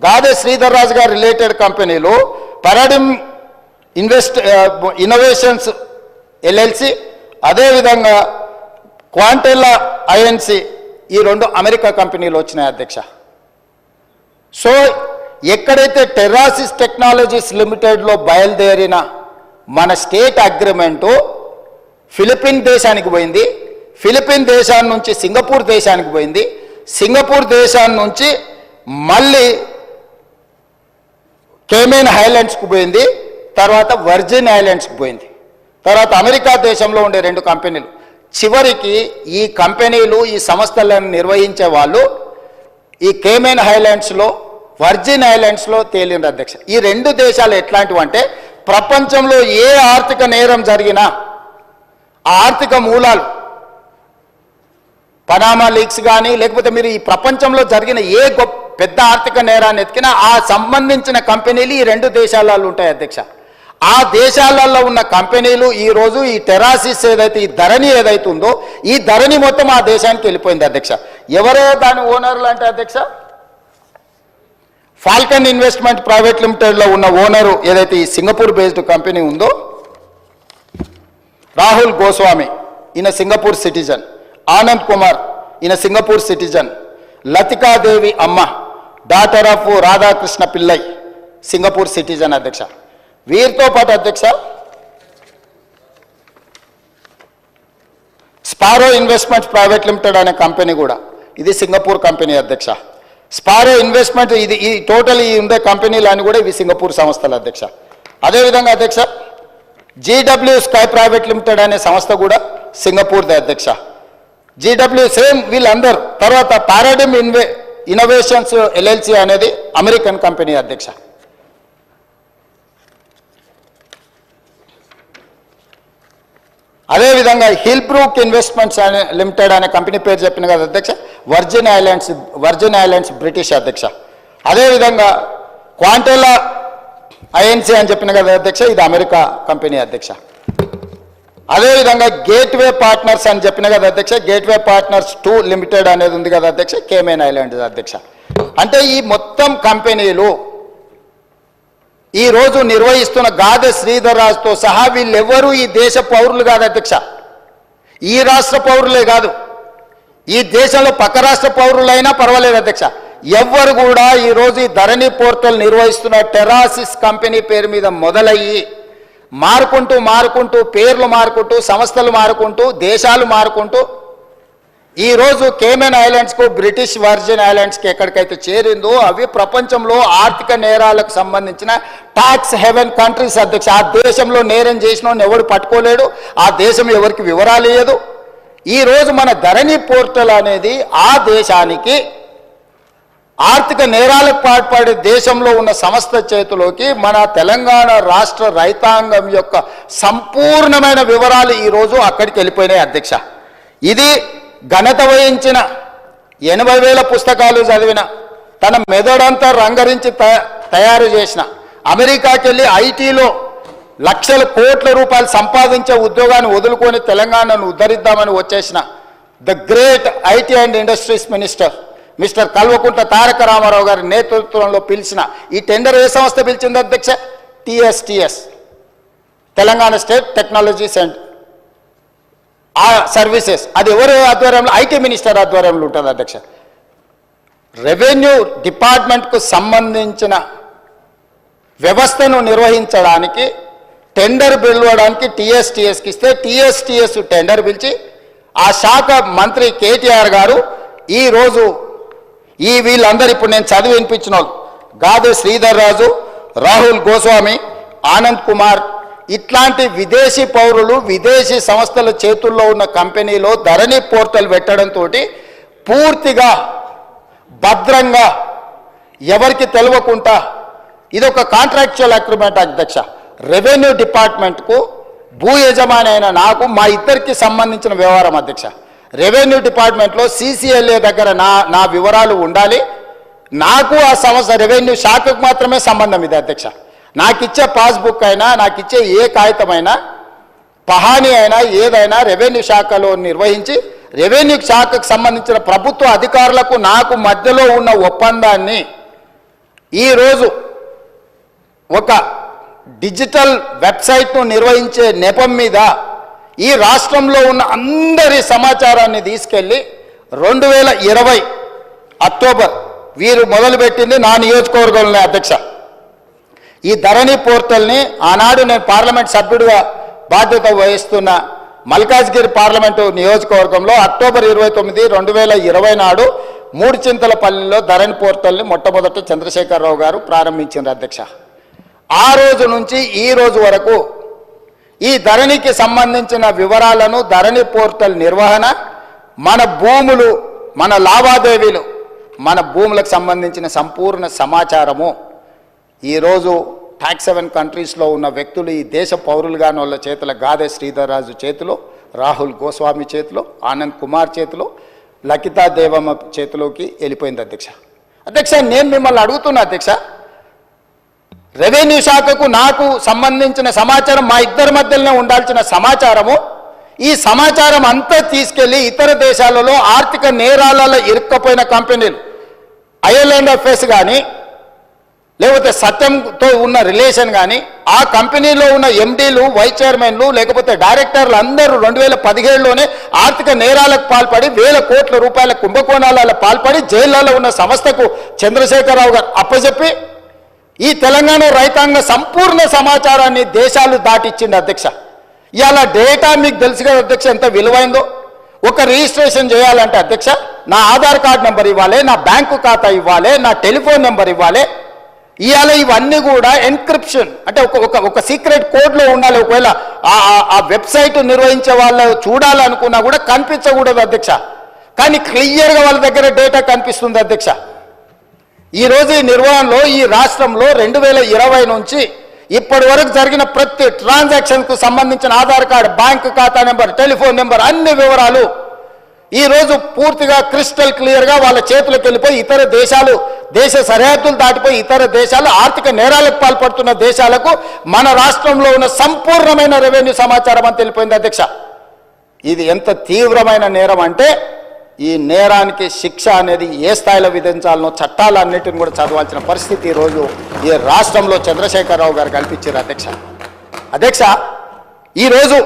గాదె శ్రీధర్ రాజు గారు రిలేటెడ్ కంపెనీలు పారాడిమ్ ఇన్నోవేషన్స్ ఎల్ఎల్సి, అదేవిధంగా క్వాంటెల్లా ఐఎన్సి ఈ 2 అమెరికా కంపెనీలు వచ్చినాయి అధ్యక్ష. సో ఎక్కడైతే టెర్రాసిస్ టెక్నాలజీస్ లిమిటెడ్లో బయలుదేరిన మన స్టేట్ అగ్రిమెంటు ఫిలిపిన్ దేశానికి పోయింది, ఫిలిపిన్ దేశాన్ని నుంచి సింగపూర్ దేశానికి పోయింది, సింగపూర్ దేశాన్ని నుంచి మళ్ళీ కేమెన్ ఐలాండ్స్కి పోయింది, తర్వాత వర్జిన్ ఐలాండ్స్కి పోయింది, తర్వాత అమెరికా దేశంలో ఉండే 2 కంపెనీలు. చివరికి ఈ కంపెనీలు ఈ సంస్థలను నిర్వహించే వాళ్ళు ఈ కేమెన్ ఐలాండ్స్లో వర్జిన్ ఐలాండ్స్లో తేలింది అధ్యక్ష. ఈ 2 దేశాలు ఎట్లాంటివి అంటే ప్రపంచంలో ఏ ఆర్థిక నేరం జరిగినా ఆ ఆర్థిక మూలాలు పనామా లీక్స్ కానీ లేకపోతే మీరు ఈ ప్రపంచంలో జరిగిన ఏ పెద్ద ఆర్థిక నేరాన్ని ఎత్తికినా ఆ సంబంధించిన కంపెనీలు ఈ 2 దేశాలలో ఉంటాయి అధ్యక్ష. ఆ దేశాలలో ఉన్న కంపెనీలు ఈరోజు ఈ టెరాసిస్ ఏదైతే ఈ ధరణి ఏదైతే ఉందో ఈ ధరణి మొత్తం ఆ దేశానికి వెళ్ళిపోయింది అధ్యక్ష. ఎవరో దాని ఓనర్లు అంటే అధ్యక్ష ఫాల్కన్ ఇన్వెస్ట్మెంట్ ప్రైవేట్ లిమిటెడ్లో ఉన్న ఓనరు ఏదైతే ఈ సింగపూర్ బేస్డ్ కంపెనీ ఉందో రాహుల్ గోస్వామి, ఈయన సింగపూర్ సిటిజన్, ఆనంద్ కుమార్ ఈయన సింగపూర్ సిటిజన్, లతికాదేవి అమ్మ daughter of Radhakrishna Pillai Singapore citizen అధ్యక్ష. వీరితో పాటు అధ్యక్ష స్పారో ఇన్వెస్ట్మెంట్స్ ప్రైవేట్ లిమిటెడ్ అనే కంపెనీ కూడా ఇది సింగపూర్ కంపెనీ అధ్యక్ష. స్పారో ఇన్వెస్ట్మెంట్ ఇది ఈ టోటల్ ఈ ఉండే కంపెనీలు అని కూడా ఇవి సింగపూర్ సంస్థలు అధ్యక్ష. అదేవిధంగా అధ్యక్ష జీడబ్ల్యూ స్కై ప్రైవేట్ లిమిటెడ్ అనే సంస్థ కూడా సింగపూర్దే అధ్యక్ష. జీడబ్ల్యూ సేమ్ వీళ్ళందరూ. తర్వాత పారాడిమ్ ఇన్నోవేషన్స్ ఎల్ఎల్సి అనేది అమెరికన్ కంపెనీ అధ్యక్ష. అదేవిధంగా హిల్బ్రూక్ ఇన్వెస్ట్మెంట్స్ లిమిటెడ్ అనే కంపెనీ పేరు చెప్పిన కదా అధ్యక్ష, వర్జిన్ ఐలాండ్స్ బ్రిటిష్ అధ్యక్ష. అదేవిధంగా క్వాంటెల్లా ఐఎన్సి అని చెప్పిన కదా అధ్యక్ష, ఇది అమెరికా కంపెనీ అధ్యక్ష. అదేవిధంగా గేట్వే పార్ట్నర్స్ అని చెప్పిన కదా అధ్యక్ష, గేట్వే పార్ట్నర్స్ 2 లిమిటెడ్ అనేది ఉంది కదా అధ్యక్ష, కేమెన్ ఐలాండ్స్ అధ్యక్ష. అంటే ఈ మొత్తం కంపెనీలు ఈరోజు నిర్వహిస్తున్న గాదె శ్రీధర్ రాజుతో సహా వీళ్ళెవ్వరూ ఈ దేశ పౌరులు కాదు అధ్యక్ష. ఈ రాష్ట్ర పౌరులే కాదు, ఈ దేశంలో పక్క రాష్ట్ర పౌరులైనా పర్వాలేదు అధ్యక్ష, ఎవ్వరు కూడా ఈరోజు ఈ ధరణి పోర్టల్ నిర్వహిస్తున్న టెరాసిస్ కంపెనీ పేరు మీద మొదలయ్యి మారుకుంటూ పేర్లు మారుకుంటూ సంస్థలు మారుకుంటూ దేశాలు మారుకుంటూ ఈరోజు కేమెన్ ఐలాండ్స్కు బ్రిటిష్ వర్జిన్ ఐలాండ్స్కి ఎక్కడికైతే చేరిందో అవి ప్రపంచంలో ఆర్థిక నేరాలకు సంబంధించిన ట్యాక్స్ హెవెన్ కంట్రీస్ అధ్యక్ష. ఆ దేశంలో నేరం చేసిన ఎవడు పట్టుకోలేడు, ఆ దేశం ఎవరికి వివరాలు ఇయ్యదు. ఈరోజు మన ధరణి పోర్టల్ అనేది ఆ దేశానికి ఆర్థిక నేరాలకు పాల్పడే దేశంలో ఉన్న సంస్థ చేతిలోకి మన తెలంగాణ రాష్ట్ర రైతాంగం యొక్క సంపూర్ణమైన వివరాలు ఈరోజు అక్కడికి వెళ్ళిపోయినాయి అధ్యక్ష. ఇది ఘనత వహించిన 80,000 పుస్తకాలు చదివిన తన మెదడంతా రంగరించి తయారు చేసిన అమెరికాకి వెళ్ళి ఐటీలో లక్షల కోట్ల రూపాయలు సంపాదించే ఉద్యోగాన్ని వదులుకొని తెలంగాణను ఉద్ధరిద్దామని వచ్చేసిన the great IT and industries minister mister Kalvakuntla Taraka Rama Rao గారి నేతృత్వంలో పిలిచిన ఈ టెండర్ ఏ సంస్థ పిలిచింది అధ్యక్ష? TSTS, Telangana state technology centre ఆ సర్వీసెస్. అది ఎవరు ఆధ్వర్యంలో? ఐటీ మినిస్టర్ ఆధ్వర్యంలో ఉంటుంది అధ్యక్ష. రెవెన్యూ డిపార్ట్మెంట్కు సంబంధించిన వ్యవస్థను నిర్వహించడానికి టెండర్ పిలవడానికి TSTSకి ఇస్తే TSTS టెండర్ పిలిచి ఆ శాఖ మంత్రి కేటీఆర్ గారు ఈరోజు వీళ్ళందరూ ఇప్పుడు నేను చదివి వినిపించిన వాళ్ళు గాదే శ్రీధర్ రాజు, రాహుల్ గోస్వామి, ఆనంద్ కుమార్ ఇట్లాంటి విదేశీ పౌరులు విదేశీ సంస్థల చేతుల్లో ఉన్న కంపెనీలో ధరణి పోర్టల్ పెట్టడంతో పూర్తిగా భద్రంగా ఎవరికి తెలియకుండా ఇదొక కాంట్రాక్చువల్ అగ్రిమెంట్ అధ్యక్ష. రెవెన్యూ డిపార్ట్మెంట్కు భూ యజమాని అయిన నాకు మా ఇద్దరికి సంబంధించిన వ్యవహారం అధ్యక్ష. రెవెన్యూ డిపార్ట్మెంట్లో CCLA దగ్గర నా వివరాలు ఉండాలి. నాకు ఆ సంస్థ రెవెన్యూ శాఖకు మాత్రమే సంబంధం ఇది అధ్యక్ష. నాకు ఇచ్చే పాస్బుక్ అయినా నాకు ఇచ్చే ఏ కాగితమైనా పహానీ అయినా ఏదైనా రెవెన్యూ శాఖలో నిర్వహించి రెవెన్యూ శాఖకు సంబంధించిన ప్రభుత్వ అధికారులకు నాకు మధ్యలో ఉన్న ఒప్పందాన్ని ఈరోజు ఒక డిజిటల్ వెబ్సైట్ను నిర్వహించే నెపం మీద ఈ రాష్ట్రంలో ఉన్న అందరి సమాచారాన్ని తీసుకెళ్ళి 2020 అక్టోబర్ వీరు మొదలుపెట్టింది నా నియోజకవర్గంలో అధ్యక్ష. ఈ ధరణి పోర్టల్ని ఆనాడు నేను పార్లమెంట్ సభ్యుడిగా బాధ్యత వహిస్తున్న మల్కాజ్గిరి పార్లమెంటు నియోజకవర్గంలో అక్టోబర్ 29, 2020 నాడు మూడుచింతలపల్లిలో ధరణి పోర్టల్ని మొట్టమొదట చంద్రశేఖరరావు గారు ప్రారంభించారు అధ్యక్ష. ఆ రోజు నుంచి ఈ రోజు వరకు ఈ ధరణికి సంబంధించిన వివరాలను ధరణి పోర్టల్ నిర్వహణ, మన భూములు, మన లావాదేవీలు, మన భూములకు సంబంధించిన సంపూర్ణ సమాచారము ఈరోజు ట్యాక్స్ హెవెన్ కంట్రీస్లో ఉన్న వ్యక్తులు ఈ దేశ పౌరులుగాని వాళ్ళ చేతిలో గాదే శ్రీధర్ రాజు చేతిలో, రాహుల్ గోస్వామి చేతిలో, ఆనంద్ కుమార్ చేతిలో, లకితా దేవమ్మ చేతిలోకి వెళ్ళిపోయింది అధ్యక్ష. అధ్యక్ష నేను మిమ్మల్ని అడుగుతున్నా అధ్యక్ష, రెవెన్యూ శాఖకు నాకు సంబంధించిన సమాచారం మా ఇద్దరి మధ్యలోనే ఉండాల్సిన సమాచారము, ఈ సమాచారం అంతా తీసుకెళ్లి ఇతర దేశాలలో ఆర్థిక నేరాలలో ఇరుక్కపోయిన కంపెనీలు ఐర్లాండ్ అఫేర్స్ కానీ లేకపోతే సత్యంతో ఉన్న రిలేషన్ కానీ ఆ కంపెనీలో ఉన్న MDలు, వైస్ చైర్మన్లు లేకపోతే డైరెక్టర్లు అందరూ 2017లోనే ఆర్థిక నేరాలకు పాల్పడి 1,000 కోట్ల రూపాయల కుంభకోణాలలో పాల్పడి జైళ్లలో ఉన్న సంస్థకు చంద్రశేఖరరావు గారు అప్పచెప్పి ఈ తెలంగాణ రైతాంగ సంపూర్ణ సమాచారాన్ని దేశాలు దాటిచ్చింది అధ్యక్ష. ఇవాళ డేటా మీకు తెలుసు కదా అధ్యక్ష ఎంత విలువైందో. ఒక రిజిస్ట్రేషన్ చేయాలంటే అధ్యక్ష నా ఆధార్ కార్డ్ నెంబర్ ఇవ్వాలి, నా బ్యాంకు ఖాతా ఇవ్వాలి, నా టెలిఫోన్ నెంబర్ ఇవ్వాలి. ఇవాళ ఇవన్నీ కూడా ఎన్క్రిప్షన్ అంటే ఒక సీక్రెట్ కోడ్లో ఉండాలి. ఒకవేళ ఆ వెబ్సైట్ నిర్వహించే వాళ్ళు చూడాలనుకున్నా కూడా కనిపించకూడదు అధ్యక్ష. కానీ క్లియర్గా వాళ్ళ దగ్గర డేటా కనిపిస్తుంది అధ్యక్ష. ఈరోజు ఈ నిర్వహణలో ఈ రాష్ట్రంలో 2020 నుంచి ఇప్పటి వరకు జరిగిన ప్రతి ట్రాన్సాక్షన్కు సంబంధించిన ఆధార్ కార్డు, బ్యాంకు ఖాతా నెంబర్, టెలిఫోన్ నెంబర్ అన్ని వివరాలు ఈరోజు పూర్తిగా క్రిస్టల్ క్లియర్గా వాళ్ళ చేతులకు వెళ్ళిపోయి ఇతర దేశాలు, దేశ సరిహద్దులు దాటిపోయి ఇతర దేశాలు ఆర్థిక నేరాలకు పాల్పడుతున్న దేశాలకు మన రాష్ట్రంలో ఉన్న సంపూర్ణమైన రెవెన్యూ సమాచారం అని తెలిపోయింది అధ్యక్ష. ఇది ఎంత తీవ్రమైన నేరం అంటే ఈ నేరానికి శిక్ష అనేది ఏ స్థాయిలో విధించాలనో చట్టాలన్నిటిని కూడా చదవాల్సిన పరిస్థితి ఈరోజు ఈ రాష్ట్రంలో చంద్రశేఖరరావు గారు కల్పించారు అధ్యక్ష. ఈరోజు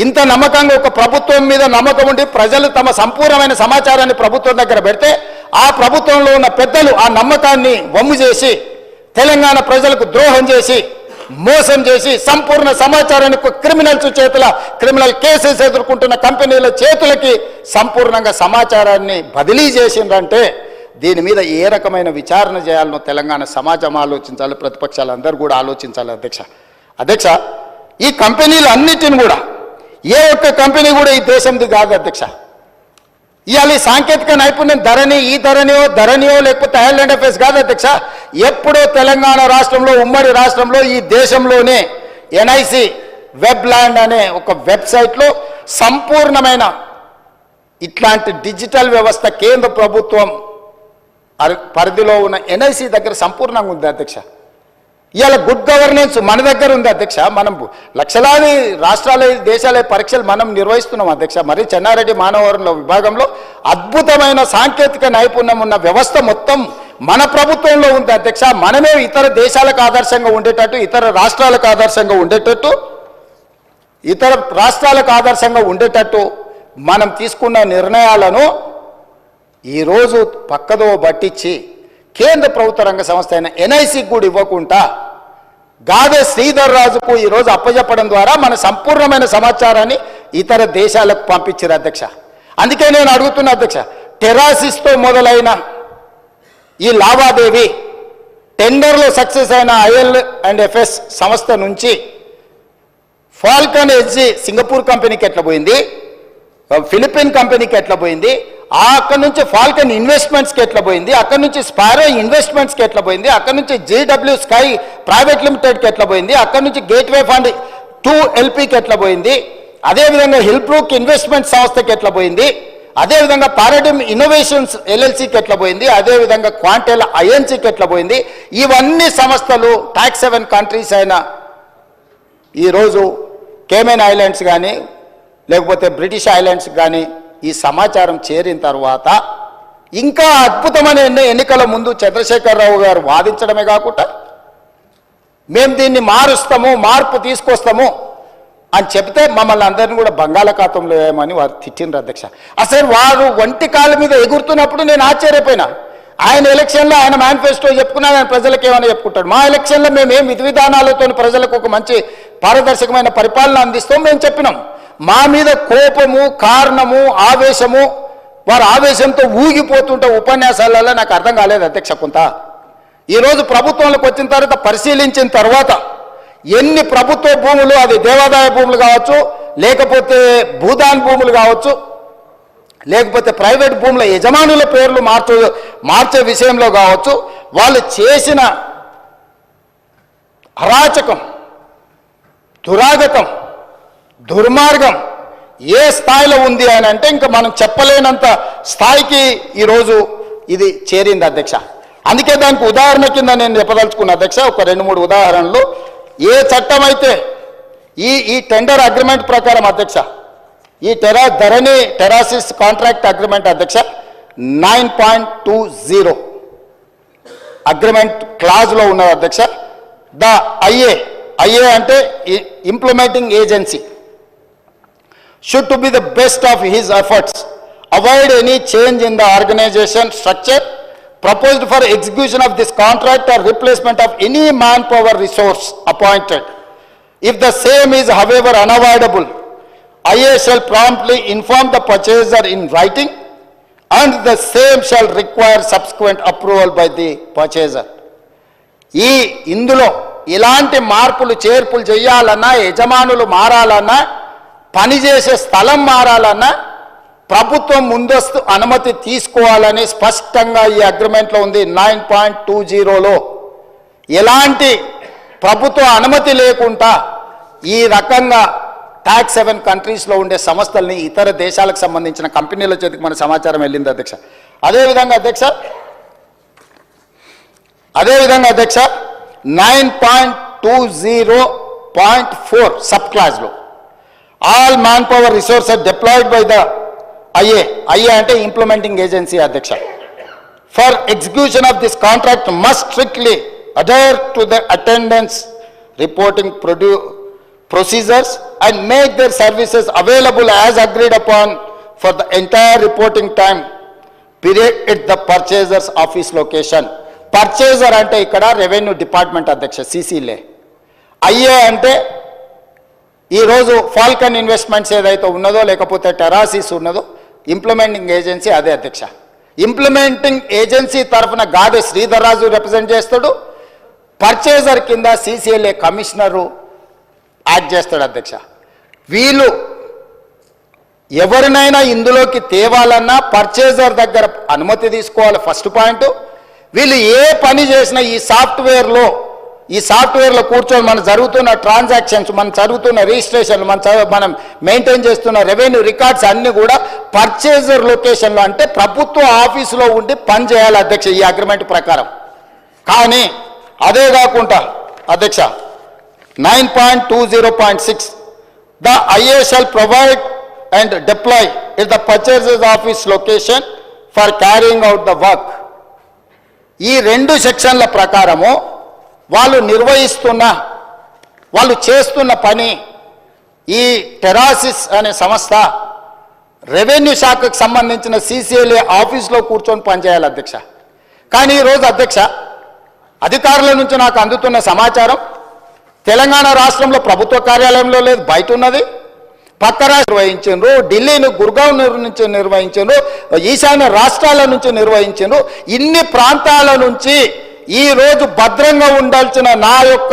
ఇంత నమ్మకంగా ఒక ప్రభుత్వం మీద నమ్మకం ఉండి ప్రజలు తమ సంపూర్ణమైన సమాచారాన్ని ప్రభుత్వం దగ్గర పెడితే ఆ ప్రభుత్వంలో ఉన్న పెద్దలు ఆ నమ్మకాన్ని వమ్ము చేసి తెలంగాణ ప్రజలకు ద్రోహం చేసి మోసం చేసి సంపూర్ణ సమాచారాన్ని క్రిమినల్ కేసెస్ ఎదుర్కొంటున్న కంపెనీల చేతులకి సంపూర్ణంగా సమాచారాన్ని బదిలీ చేసిందంటే దీని మీద ఏ రకమైన విచారణ చేయాలనో తెలంగాణ సమాజం ఆలోచించాలి, ప్రతిపక్షాలు అందరూ కూడా ఆలోచించాలి. అధ్యక్ష ఈ కంపెనీలు అన్నిటిని కూడా ఏ ఒక్క కంపెనీ కూడా ఈ దేశంది కాదు అధ్యక్ష. ఇవాళ ఈ సాంకేతిక నైపుణ్యం ధరణియో లేకపోతే ఐలాండ్ అఫేర్స్ కాదు అధ్యక్ష. ఎప్పుడో తెలంగాణ రాష్ట్రంలో ఉమ్మడి రాష్ట్రంలో ఈ దేశంలోనే ఎన్ఐసి వెబ్ ల్యాండ్ అనే ఒక వెబ్సైట్లో సంపూర్ణమైన ఇట్లాంటి డిజిటల్ వ్యవస్థ కేంద్ర ప్రభుత్వం పరిధిలో ఉన్న ఎన్ఐసి దగ్గర సంపూర్ణంగా ఉంది అధ్యక్ష. ఇవాళ గుడ్ గవర్నెన్స్ మన దగ్గర ఉంది అధ్యక్ష. మనం లక్షలాది రాష్ట్రాల దేశాల పరీక్షలు మనం నిర్వహిస్తున్నాం అధ్యక్ష. మరి చెన్నారెడ్డి మానవ వనరుల విభాగంలో అద్భుతమైన సాంకేతిక నైపుణ్యం ఉన్న వ్యవస్థ మొత్తం మన ప్రభుత్వంలో ఉంది అధ్యక్ష. మనమే ఇతర దేశాలకు ఆదర్శంగా ఉండేటట్టు, ఇతర రాష్ట్రాలకు ఆదర్శంగా ఉండేటట్టు మనం తీసుకున్న నిర్ణయాలను ఈరోజు పక్కదో పట్టించి కేంద్ర ప్రభుత్వ రంగ సంస్థ అయిన ఎన్ఐసికి కూడా ఇవ్వకుండా గాదే శ్రీధర్ రాజుకు ఈరోజు అప్పచెప్పడం ద్వారా మన సంపూర్ణమైన సమాచారాన్ని ఇతర దేశాలకు పంపించారు అధ్యక్ష. అందుకే నేను అడుగుతున్నా అధ్యక్ష, టెరాసిస్తో మొదలైన ఈ లావాదేవీ టెండర్లో సక్సెస్ అయిన IL&FS సంస్థ నుంచి ఫాల్కన్ ఎడ్జి సింగపూర్ కంపెనీకి ఎట్లా పోయింది, ఫిలిపిన్ కంపెనీకి ఎట్లా పోయింది, అక్కడ నుంచి ఫాల్కన్ ఇన్వెస్ట్మెంట్స్కి ఎట్లా పోయింది, అక్కడ నుంచి స్పారో ఇన్వెస్ట్మెంట్స్కి ఎట్లా పోయింది, అక్కడ నుంచి JW స్కై ప్రైవేట్ లిమిటెడ్కి ఎట్లా పోయింది, అక్కడ నుంచి గేట్వే ఫండ్ 2 LPకి ఎట్లా పోయింది, అదేవిధంగా హిల్బ్రూక్ ఇన్వెస్ట్మెంట్ సంస్థకి ఎట్లా పోయింది, అదేవిధంగా పారాడిమ్ ఇన్నోవేషన్స్ LLCకి ఎట్లా పోయింది, అదేవిధంగా క్వాంటెల్ INCకి ఎట్లా పోయింది. ఇవన్నీ సంస్థలు టాక్స్ 7 కంట్రీస్ అయిన ఈరోజు కేమెన్ ఐలాండ్స్ కానీ లేకపోతే బ్రిటిష్ ఐలాండ్స్ కానీ ఈ సమాచారం చేరిన తర్వాత ఇంకా అద్భుతమైన ఎన్నికల ముందు చంద్రశేఖరరావు గారు వాదించడమే కాకుండా మేము దీన్ని మార్పు తీసుకొస్తాము అని చెప్తే మమ్మల్ని అందరినీ కూడా బంగాళాఖాతంలో వేయమని వారు తిట్టిండ్రు అధ్యక్ష. అసలు వారు ఒంటి కాళ్ళ మీద ఎగురుతున్నప్పుడు నేను ఆశ్చర్యపోయినా. ఆయన ఎలక్షన్లో ఆయన మేనిఫెస్టో చెప్పుకున్నా, ఆయన ప్రజలకు ఏమైనా చెప్పుకుంటాడు. మా ఎలక్షన్లో మేము ఏం విధి విధానాలతో ప్రజలకు ఒక మంచి పారదర్శకమైన పరిపాలన అందిస్తాం మేము చెప్పినాం. మా మీద కోపము, కారణము, ఆవేశము, వారు ఆవేశంతో ఊగిపోతుంటే ఉపన్యాసాలలో నాకు అర్థం కాలేదు అధ్యక్ష. కొంత ఈరోజు ప్రభుత్వంలోకి వచ్చిన తర్వాత పరిశీలించిన తర్వాత ఎన్ని ప్రభుత్వ భూములు, అది దేవాదాయ భూములు కావచ్చు, లేకపోతే భూదాన్ భూములు కావచ్చు, లేకపోతే ప్రైవేట్ భూముల యజమానుల పేర్లు మార్చే విషయంలో కావచ్చు, వాళ్ళు చేసిన అరాచకం, దురాగతం, దుర్మార్గం ఏ స్థాయిలో ఉంది అని అంటే ఇంకా మనం చెప్పలేనంత స్థాయికి ఈరోజు ఇది చేరింది అధ్యక్ష. అందుకే దానికి ఉదాహరణ కింద నేను చెప్పదలుచుకున్న అధ్యక్ష ఒక 2-3 ఉదాహరణలు. ఏ చట్టం అయితే ఈ టెండర్ అగ్రిమెంట్ ప్రకారం అధ్యక్ష, ఈ టెరాసిస్ కాంట్రాక్ట్ అగ్రిమెంట్ అధ్యక్ష 9.20 అగ్రిమెంట్ క్లాజ్లో ఉన్నది అధ్యక్ష. ద ఐఏ అంటే implementing agency should to be the best of his efforts, avoid any change in the organization structure proposed for execution of this contract or replacement of any manpower resource appointed. If the same is however unavoidable, IA shall promptly inform the purchaser in writing and the same shall require subsequent approval by the purchaser. ఇందులో ఇలాంటి మార్పులు చేర్పులు చేయాలన్నా, యజమానులు మారాలన్నా, పనిచేసే స్థలం మారాలన్నా ప్రభుత్వం ముందస్తు అనుమతి తీసుకోవాలని స్పష్టంగా ఈ అగ్రిమెంట్లో ఉంది. 9.20లో ఎలాంటి ప్రభుత్వ అనుమతి లేకుండా ఈ రకంగా టాక్స్ 7 కంట్రీస్లో ఉండే సంస్థల్ని ఇతర దేశాలకు సంబంధించిన కంపెనీల చేతికి మన సమాచారం వెళ్ళింది అధ్యక్ష. అదేవిధంగా అధ్యక్ష 9.20.4 sub క్లాజ్లో all manpower resources deployed by the IA అంటే implementing agency అధ్యక్ష for execution of this contract must strictly adhere to the attendance reporting procedures and make their services available as agreed upon for the entire reporting time period at the purchaser's office location. Purchaser ante ikkada revenue department adhyaksha CCLA. IA ante ఈ రోజు ఫాల్కన్ ఇన్వెస్ట్మెంట్స్ ఏదైతే ఉన్నదో లేకపోతే టెరాసిస్ ఉన్నదో ఇంప్లిమెంటింగ్ ఏజెన్సీ అదే అధ్యక్ష. ఇంప్లిమెంటింగ్ ఏజెన్సీ తరఫున గాదె శ్రీధర్ రాజు రిప్రజెంట్ చేస్తాడు, పర్చేజర్ కింద CCLA కమిషనరు యాక్ట్ చేస్తాడు అధ్యక్ష. వీళ్ళు ఎవరినైనా ఇందులోకి తేవాలన్నా పర్చేజర్ దగ్గర అనుమతి తీసుకోవాలి ఫస్ట్ పాయింట్. వీళ్ళు ఏ పని చేసినా ఈ సాఫ్ట్వేర్లో కూర్చొని మనం జరుగుతున్న ట్రాన్సాక్షన్స్, మనం జరుగుతున్న రిజిస్ట్రేషన్లు, మనం మెయింటైన్ చేస్తున్న రెవెన్యూ రికార్డ్స్ అన్నీ కూడా పర్చేజర్ లొకేషన్లో అంటే ప్రభుత్వ ఆఫీసులో ఉండి పని చేయాలి అధ్యక్ష ఈ అగ్రిమెంట్ ప్రకారం. కానీ అదే కాకుండా అధ్యక్ష 9.20.6 the IA shall provide and deploy at the purchaser's office location for carrying out the work. ఈ రెండు సెక్షన్ల ప్రకారము వాళ్ళు చేస్తున్న పని ఈ టెరాసిస్ అనే సంస్థ రెవెన్యూ శాఖకు సంబంధించిన CCLA ఆఫీస్లో కూర్చొని పనిచేయాలి అధ్యక్ష. కానీ ఈరోజు అధ్యక్ష అధికారుల నుంచి నాకు అందుతున్న సమాచారం తెలంగాణ రాష్ట్రంలో ప్రభుత్వ కార్యాలయంలో లేదు, బయట ఉన్నది. పక్క రాష్ట్రం నిర్వహించారు, ఢిల్లీని గుర్గావ్ నుంచి నిర్వహించారు, ఈశాన్య రాష్ట్రాల నుంచి నిర్వహించారు. ఇన్ని ప్రాంతాల నుంచి ఈ రోజు భద్రంగా ఉండాల్సిన నా యొక్క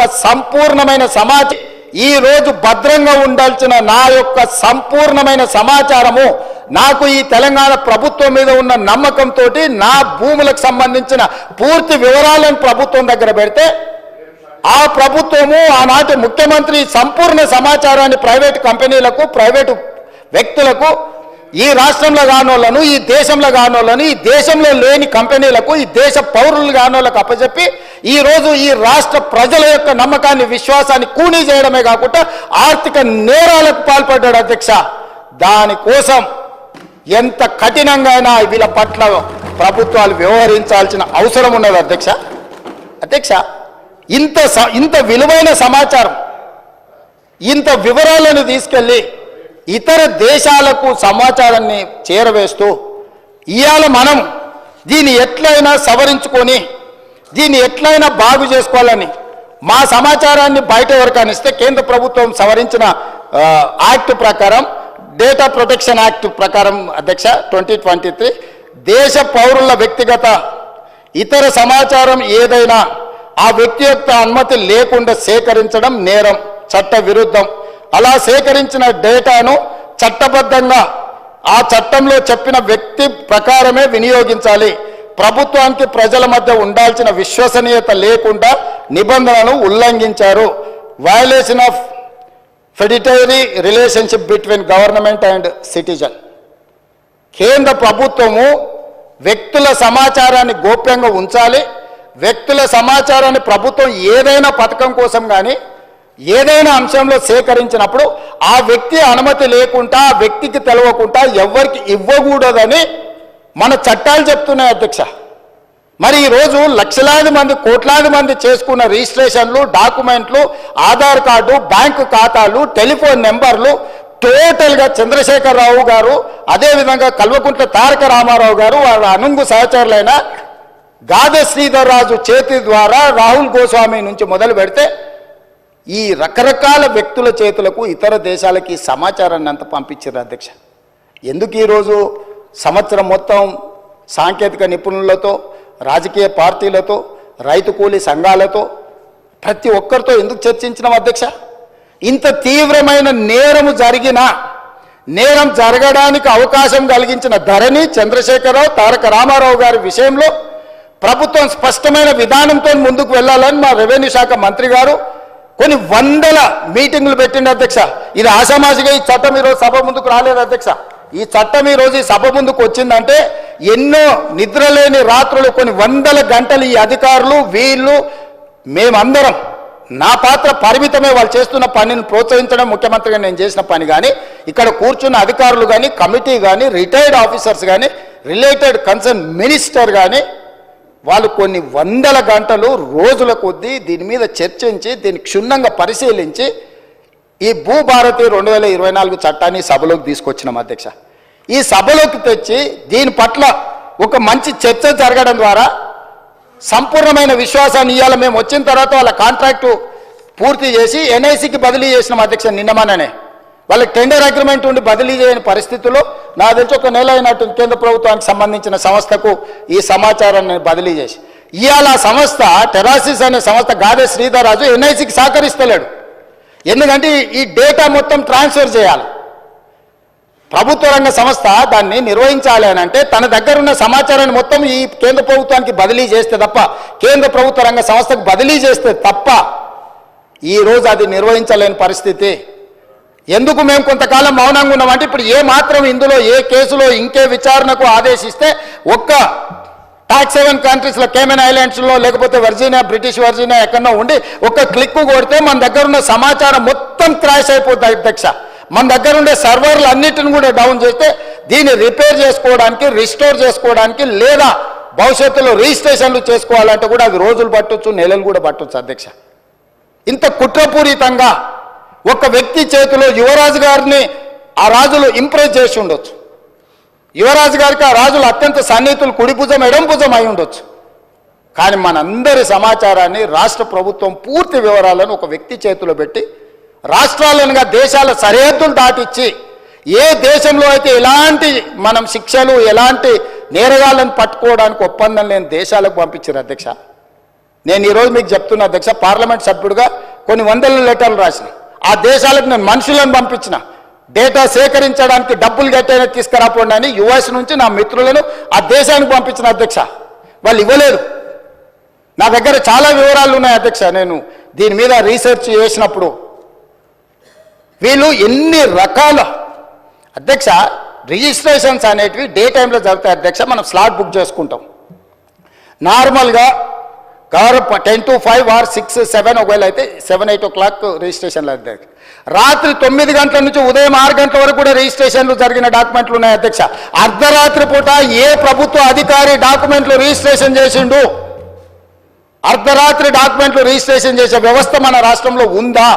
సంపూర్ణమైన సమాచారము నాకు ఈ తెలంగాణ ప్రభుత్వం మీద ఉన్న నమ్మకంతో నా భూములకు సంబంధించిన పూర్తి వివరాలను ప్రభుత్వం దగ్గర పెడితే ఆ ప్రభుత్వము ఆనాటి ముఖ్యమంత్రి సంపూర్ణ సమాచారాన్ని ప్రైవేటు కంపెనీలకు, ప్రైవేటు వ్యక్తులకు, ఈ రాష్ట్రంలో కానోళ్లను, ఈ దేశంలో కానోళ్లను, ఈ దేశంలో లేని కంపెనీలకు, ఈ దేశ పౌరులు కానోళ్లకు అప్పచెప్పి ఈరోజు ఈ రాష్ట్ర ప్రజల యొక్క నమ్మకాన్ని, విశ్వాసాన్ని కూనీ చేయడమే కాకుండా ఆర్థిక నేరాలకు పాల్పడ్డాడు అధ్యక్ష. దానికోసం ఎంత కఠినంగా వీళ్ళ పట్ల ప్రభుత్వాలు వ్యవహరించాల్సిన అవసరం ఉన్నది అధ్యక్ష. ఇంత విలువైన సమాచారం, ఇంత వివరాలను తీసుకెళ్ళి ఇతర దేశాలకు సమాచారాన్ని చేరవేస్తూ ఇవాళ మనం దీన్ని ఎట్లయినా సవరించుకొని దీన్ని ఎట్లయినా బాగు చేసుకోవాలని మా సమాచారాన్ని బయట ఎవరికైనా ఇస్తే కేంద్ర ప్రభుత్వం సవరించిన యాక్ట్ ప్రకారం, డేటా ప్రొటెక్షన్ యాక్ట్ ప్రకారం అధ్యక్ష 2023 దేశ పౌరుల వ్యక్తిగత ఇతర సమాచారం ఏదైనా ఆ వ్యక్తి యొక్క అనుమతి లేకుండా సేకరించడం నేరం, చట్ట విరుద్ధం. అలా సేకరించిన డేటాను చట్టబద్ధంగా ఆ చట్టంలో చెప్పిన వ్యక్తి ప్రకారమే వినియోగించాలి. ప్రభుత్వానికి ప్రజల మధ్య ఉండాల్సిన విశ్వసనీయత లేకుండా నిబంధనలను ఉల్లంఘించారు. Violation of fiduciary relationship between government and citizen. కేంద్ర ప్రభుత్వము వ్యక్తుల సమాచారాన్ని గోప్యంగా ఉంచాలి. వ్యక్తుల సమాచారాన్ని ప్రభుత్వం ఏదైనా పథకం కోసం కానీ ఏదైనా అంశంలో సేకరించినప్పుడు ఆ వ్యక్తి అనుమతి లేకుండా, ఆ వ్యక్తికి తెలవకుండా ఎవరికి ఇవ్వకూడదని మన చట్టాలు చెప్తున్నాయి అధ్యక్ష. మరి ఈరోజు లక్షలాది మంది, కోట్లాది మంది చేసుకున్న రిజిస్ట్రేషన్లు, డాక్యుమెంట్లు, ఆధార్ కార్డు, బ్యాంకు ఖాతాలు, టెలిఫోన్ నెంబర్లు టోటల్గా చంద్రశేఖరరావు గారు, అదేవిధంగా కల్వకుంట్ల తారక రామారావు గారు, వాళ్ళ అనుంగు సహచరులైన గాదె శ్రీధర్ రాజు చేతి ద్వారా రాహుల్ గోస్వామి నుంచి మొదలు పెడితే ఈ రకరకాల వ్యక్తుల చేతులకు ఇతర దేశాలకి సమాచారాన్ని అంతా పంపించారు అధ్యక్ష. ఎందుకు ఈరోజు సంవత్సరం మొత్తం సాంకేతిక నిపుణులతో, రాజకీయ పార్టీలతో, రైతు కూలీ సంఘాలతో ప్రతి ఒక్కరితో ఎందుకు చర్చించినాం అధ్యక్ష? ఇంత తీవ్రమైన నేరం జరగడానికి అవకాశం కలిగించిన ధరణి, చంద్రశేఖరరావు, తారక రామారావు గారి విషయంలో ప్రభుత్వం స్పష్టమైన విధానంతో ముందుకు వెళ్ళాలని మా రెవెన్యూ శాఖ మంత్రి గారు కొన్ని వందల మీటింగులు పెట్టిండు అధ్యక్ష. ఇది ఆషామాషిగా ఈ చట్టం ఈరోజు సభ ముందుకు రాలేదు అధ్యక్ష. ఈ చట్టం ఈరోజు ఈ సభ ముందుకు వచ్చిందంటే ఎన్నో నిద్రలేని రాత్రులు, కొన్ని వందల గంటలు ఈ అధికారులు, వీళ్ళు, మేమందరం, నా పాత్ర పరిమితమే. వాళ్ళు చేస్తున్న పనిని ప్రోత్సహించడం ముఖ్యమంత్రిగా నేను చేసిన పని. కానీ ఇక్కడ కూర్చున్న అధికారులు కానీ, కమిటీ కానీ, రిటైర్డ్ ఆఫీసర్స్ కానీ, రిలేటెడ్ కన్సర్న్ మినిస్టర్ కానీ వాళ్ళు కొన్ని వందల గంటలు, రోజుల కొద్దీ దీని మీద చర్చించి, దీన్ని క్షుణ్ణంగా పరిశీలించి ఈ భూభారతి 2024 చట్టాన్ని సభలోకి తీసుకొచ్చినాం అధ్యక్ష. ఈ సభలోకి తెచ్చి దీని పట్ల ఒక మంచి చర్చ జరగడం ద్వారా సంపూర్ణమైన విశ్వాసాన్ని ఇవ్వాలి. మేము వచ్చిన తర్వాత వాళ్ళ కాంట్రాక్టు పూర్తి చేసి ఎన్ఐసికి బదిలీ చేసినాం అధ్యక్ష. నిన్నమననే వాళ్ళకి టెండర్ అగ్రిమెంట్ ఉండి బదిలీ చేయని పరిస్థితుల్లో నాకు తెలిసి ఒక నెల అయినట్టు కేంద్ర ప్రభుత్వానికి సంబంధించిన సంస్థకు ఈ సమాచారాన్ని బదిలీ చేసి ఇవాళ సంస్థ టెరాసిస్ అనే సంస్థ గాదే శ్రీధర్ రాజు ఎన్ఐసికి సహకరిస్తలేడు. ఎందుకంటే ఈ డేటా మొత్తం ట్రాన్స్ఫర్ చేయాలి. ప్రభుత్వ రంగ సంస్థ దాన్ని నిర్వహించాలి అని అంటే తన దగ్గర ఉన్న సమాచారాన్ని మొత్తం ఈ కేంద్ర ప్రభుత్వానికి బదిలీ చేస్తే తప్ప, కేంద్ర ప్రభుత్వ రంగ సంస్థకు బదిలీ చేస్తే తప్ప ఈరోజు అది నిర్వహించలేని పరిస్థితి. ఎందుకు మేము కొంతకాలం మౌనంగా ఉన్నామంటే ఇప్పుడు ఏ మాత్రం ఇందులో ఏ కేసులో ఇంకే విచారణకు ఆదేశిస్తే ఒక్క టాక్స్ హెవెన్ కంట్రీస్లో కేమెన్ ఐలాండ్స్లో లేకపోతే వర్జీనియా, బ్రిటిష్ వర్జీనియా ఎక్కడో ఉండి ఒక్క క్లిక్ కొడితే మన దగ్గర ఉన్న సమాచారం మొత్తం క్రాష్ అయిపోతుంది అధ్యక్ష. మన దగ్గర ఉండే సర్వర్లు అన్నిటిని కూడా డౌన్ చేస్తే దీన్ని రిపేర్ చేసుకోవడానికి, రిస్టోర్ చేసుకోవడానికి లేదా భవిష్యత్తులో రిజిస్ట్రేషన్లు చేసుకోవాలంటే కూడా అది రోజులు పట్టొచ్చు, నెలలు కూడా పట్టొచ్చు అధ్యక్ష. ఇంత కుట్రపూరితంగా ఒక వ్యక్తి చేతిలో యువరాజు గారిని ఆ రాజులు ఇంప్రెస్ చేసి ఉండొచ్చు. యువరాజు గారికి ఆ రాజులు అత్యంత సన్నిహితులు, కుడి భుజం ఎడం భుజం అయి ఉండొచ్చు. కానీ మనందరి సమాచారాన్ని రాష్ట్ర ప్రభుత్వం పూర్తి వివరాలను ఒక వ్యక్తి చేతిలో పెట్టి రాష్ట్రాలనుగా దేశాల సరిహద్దులు దాటిచ్చి ఏ దేశంలో అయితే ఎలాంటి మనం శిక్షలు, ఎలాంటి నేరగాళ్ళను పట్టుకోవడానికి ఒప్పందం లేని దేశాలకు పంపించారు అధ్యక్ష. నేను ఈరోజు మీకు చెప్తున్నా అధ్యక్ష, పార్లమెంట్ సభ్యుడిగా కొన్ని వందల లెటర్లు రాసిన ఆ దేశాలకు నేను మనుషులను పంపించిన డేటా సేకరించడానికి డబ్బులు కట్టైనా తీసుకురాపోండి అని యుఎస్ నుంచి నా మిత్రులను ఆ దేశానికి పంపించిన అధ్యక్ష. వాళ్ళు ఇవ్వలేదు. నా దగ్గర చాలా వివరాలు ఉన్నాయి అధ్యక్ష. నేను దీని మీద రీసెర్చ్ చేసినప్పుడు వీళ్ళు ఎన్ని రకాల అధ్యక్ష రిజిస్ట్రేషన్స్ అనేటివి డే టైంలో జరుగుతాయి అధ్యక్ష. మనం స్లాట్ బుక్ చేసుకుంటాం నార్మల్గా 10 to 5 or 6, 7 ఒకవేళ అయితే 7, 8 o'clock రిజిస్ట్రేషన్లు అధ్యక్ష. రాత్రి 9 గంటల నుంచి ఉదయం 6 గంటల వరకు కూడా రిజిస్ట్రేషన్లు జరిగిన డాక్యుమెంట్లు ఉన్నాయి అధ్యక్ష. అర్ధరాత్రి పూట ఏ ప్రభుత్వ అధికారి డాక్యుమెంట్లు రిజిస్ట్రేషన్ చేసిండు? అర్ధరాత్రి డాక్యుమెంట్లు రిజిస్ట్రేషన్ చేసే వ్యవస్థ మన రాష్ట్రంలో ఉందా?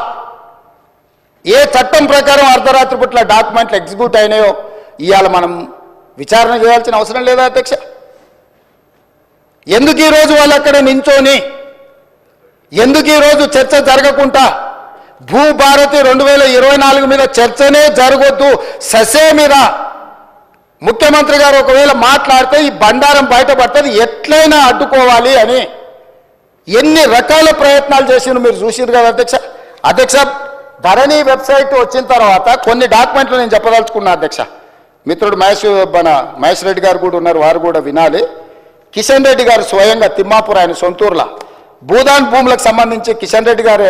ఏ చట్టం ప్రకారం అర్ధరాత్రి పూట్ల డాక్యుమెంట్లు ఎగ్జిక్యూట్ అయినాయో ఇవాళ మనం విచారణ చేయాల్సిన అవసరం లేదా అధ్యక్ష? ఎందుకు ఈరోజు వాళ్ళు అక్కడ నించోని, ఎందుకు ఈరోజు చర్చ జరగకుండా భూభారతి 2024 మీద చర్చనే జరగొద్దు, ససే మీద ముఖ్యమంత్రి గారు ఒకవేళ మాట్లాడితే ఈ బండారం బయటపడుతుంది, ఎట్లయినా అడ్డుకోవాలి అని ఎన్ని రకాల ప్రయత్నాలు చేసినా మీరు చూసిరు కదా అధ్యక్ష. అధ్యక్ష, ధరణి వెబ్సైట్ వచ్చిన తర్వాత కొన్ని డాక్యుమెంట్లు నేను చెప్పదలుచుకున్నా అధ్యక్ష. మిత్రుడు మహేష్ రెడ్డి గారు కూడా ఉన్నారు, వారు కూడా వినాలి. కిషన్ రెడ్డి గారు స్వయంగా తిమ్మాపూర్ ఆయన సొంతూరులో భూదాన్ భూములకు సంబంధించి కిషన్ రెడ్డి గారు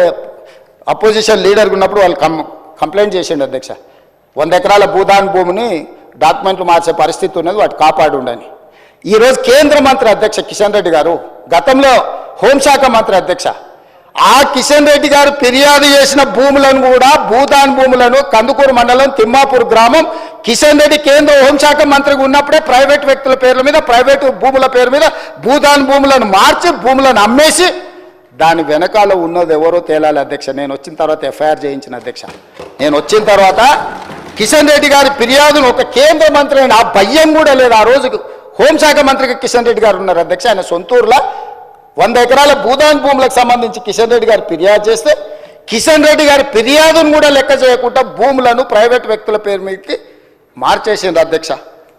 అపోజిషన్ లీడర్గా ఉన్నప్పుడు వాళ్ళు కంప్లైంట్ చేసిండు అధ్యక్ష. 100 ఎకరాల భూదాన్ భూమిని డాక్యుమెంట్లు మార్చే పరిస్థితి ఉన్నది, వాటి కాపాడు ఉండని. ఈరోజు కేంద్ర మంత్రి అధ్యక్ష కిషన్ రెడ్డి గారు, గతంలో హోంశాఖ మంత్రి అధ్యక్ష, ఆ కిషన్ రెడ్డి గారు ఫిర్యాదు చేసిన భూములను కూడా భూదాన్ భూములను కందుకూరు మండలం తిమ్మాపూర్ గ్రామం కిషన్ రెడ్డి కేంద్ర హోంశాఖ మంత్రిగా ఉన్నప్పుడే ప్రైవేట్ వ్యక్తుల పేర్ల మీద, ప్రైవేటు భూముల పేరు మీద భూదాన్ భూములను మార్చి భూములను అమ్మేసి దాని వెనకాల ఉన్నది ఎవరో తేలాలి అధ్యక్ష. నేను వచ్చిన తర్వాత ఎఫ్ఐఆర్ చేయించిన అధ్యక్ష. నేను వచ్చిన తర్వాత కిషన్ రెడ్డి గారి ఫిర్యాదును ఒక కేంద్ర మంత్రి అయిన ఆ భయం కూడా లేదు. ఆ రోజు హోంశాఖ మంత్రిగా కిషన్ రెడ్డి గారు ఉన్నారు అధ్యక్ష. ఆయన సొంతూరులో 100 ఎకరాల భూదాన్ భూములకు సంబంధించి కిషన్ రెడ్డి గారు ఫిర్యాదు చేస్తే కిషన్ రెడ్డి గారి ఫిర్యాదును కూడా లెక్క చేయకుండా భూములను ప్రైవేట్ వ్యక్తుల పేరు మీదకి మార్చేసిండ్రు అధ్యక్ష.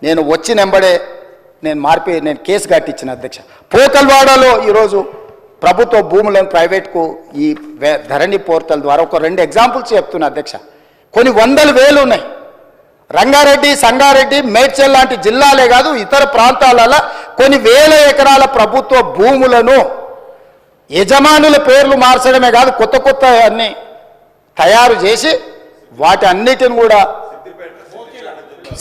నేను వచ్చిన వెంబడే నేను కేసు కట్టించిన అధ్యక్ష. పోకల్వాడలో ఈరోజు ప్రభుత్వ భూములను ప్రైవేట్కు ఈ ధరణి పోర్టల్ ద్వారా ఒక 2 ఎగ్జాంపుల్స్ చెప్తున్నా అధ్యక్ష. కొన్ని వందల వేలు ఉన్నాయి. రంగారెడ్డి, సంగారెడ్డి, మేడ్చల్ లాంటి జిల్లాలే కాదు ఇతర ప్రాంతాలలో కొన్ని వేల ఎకరాల ప్రభుత్వ భూములను యజమానుల పేర్లు మార్చడమే కాదు కొత్త అన్ని తయారు చేసి వాటి అన్నిటిని కూడా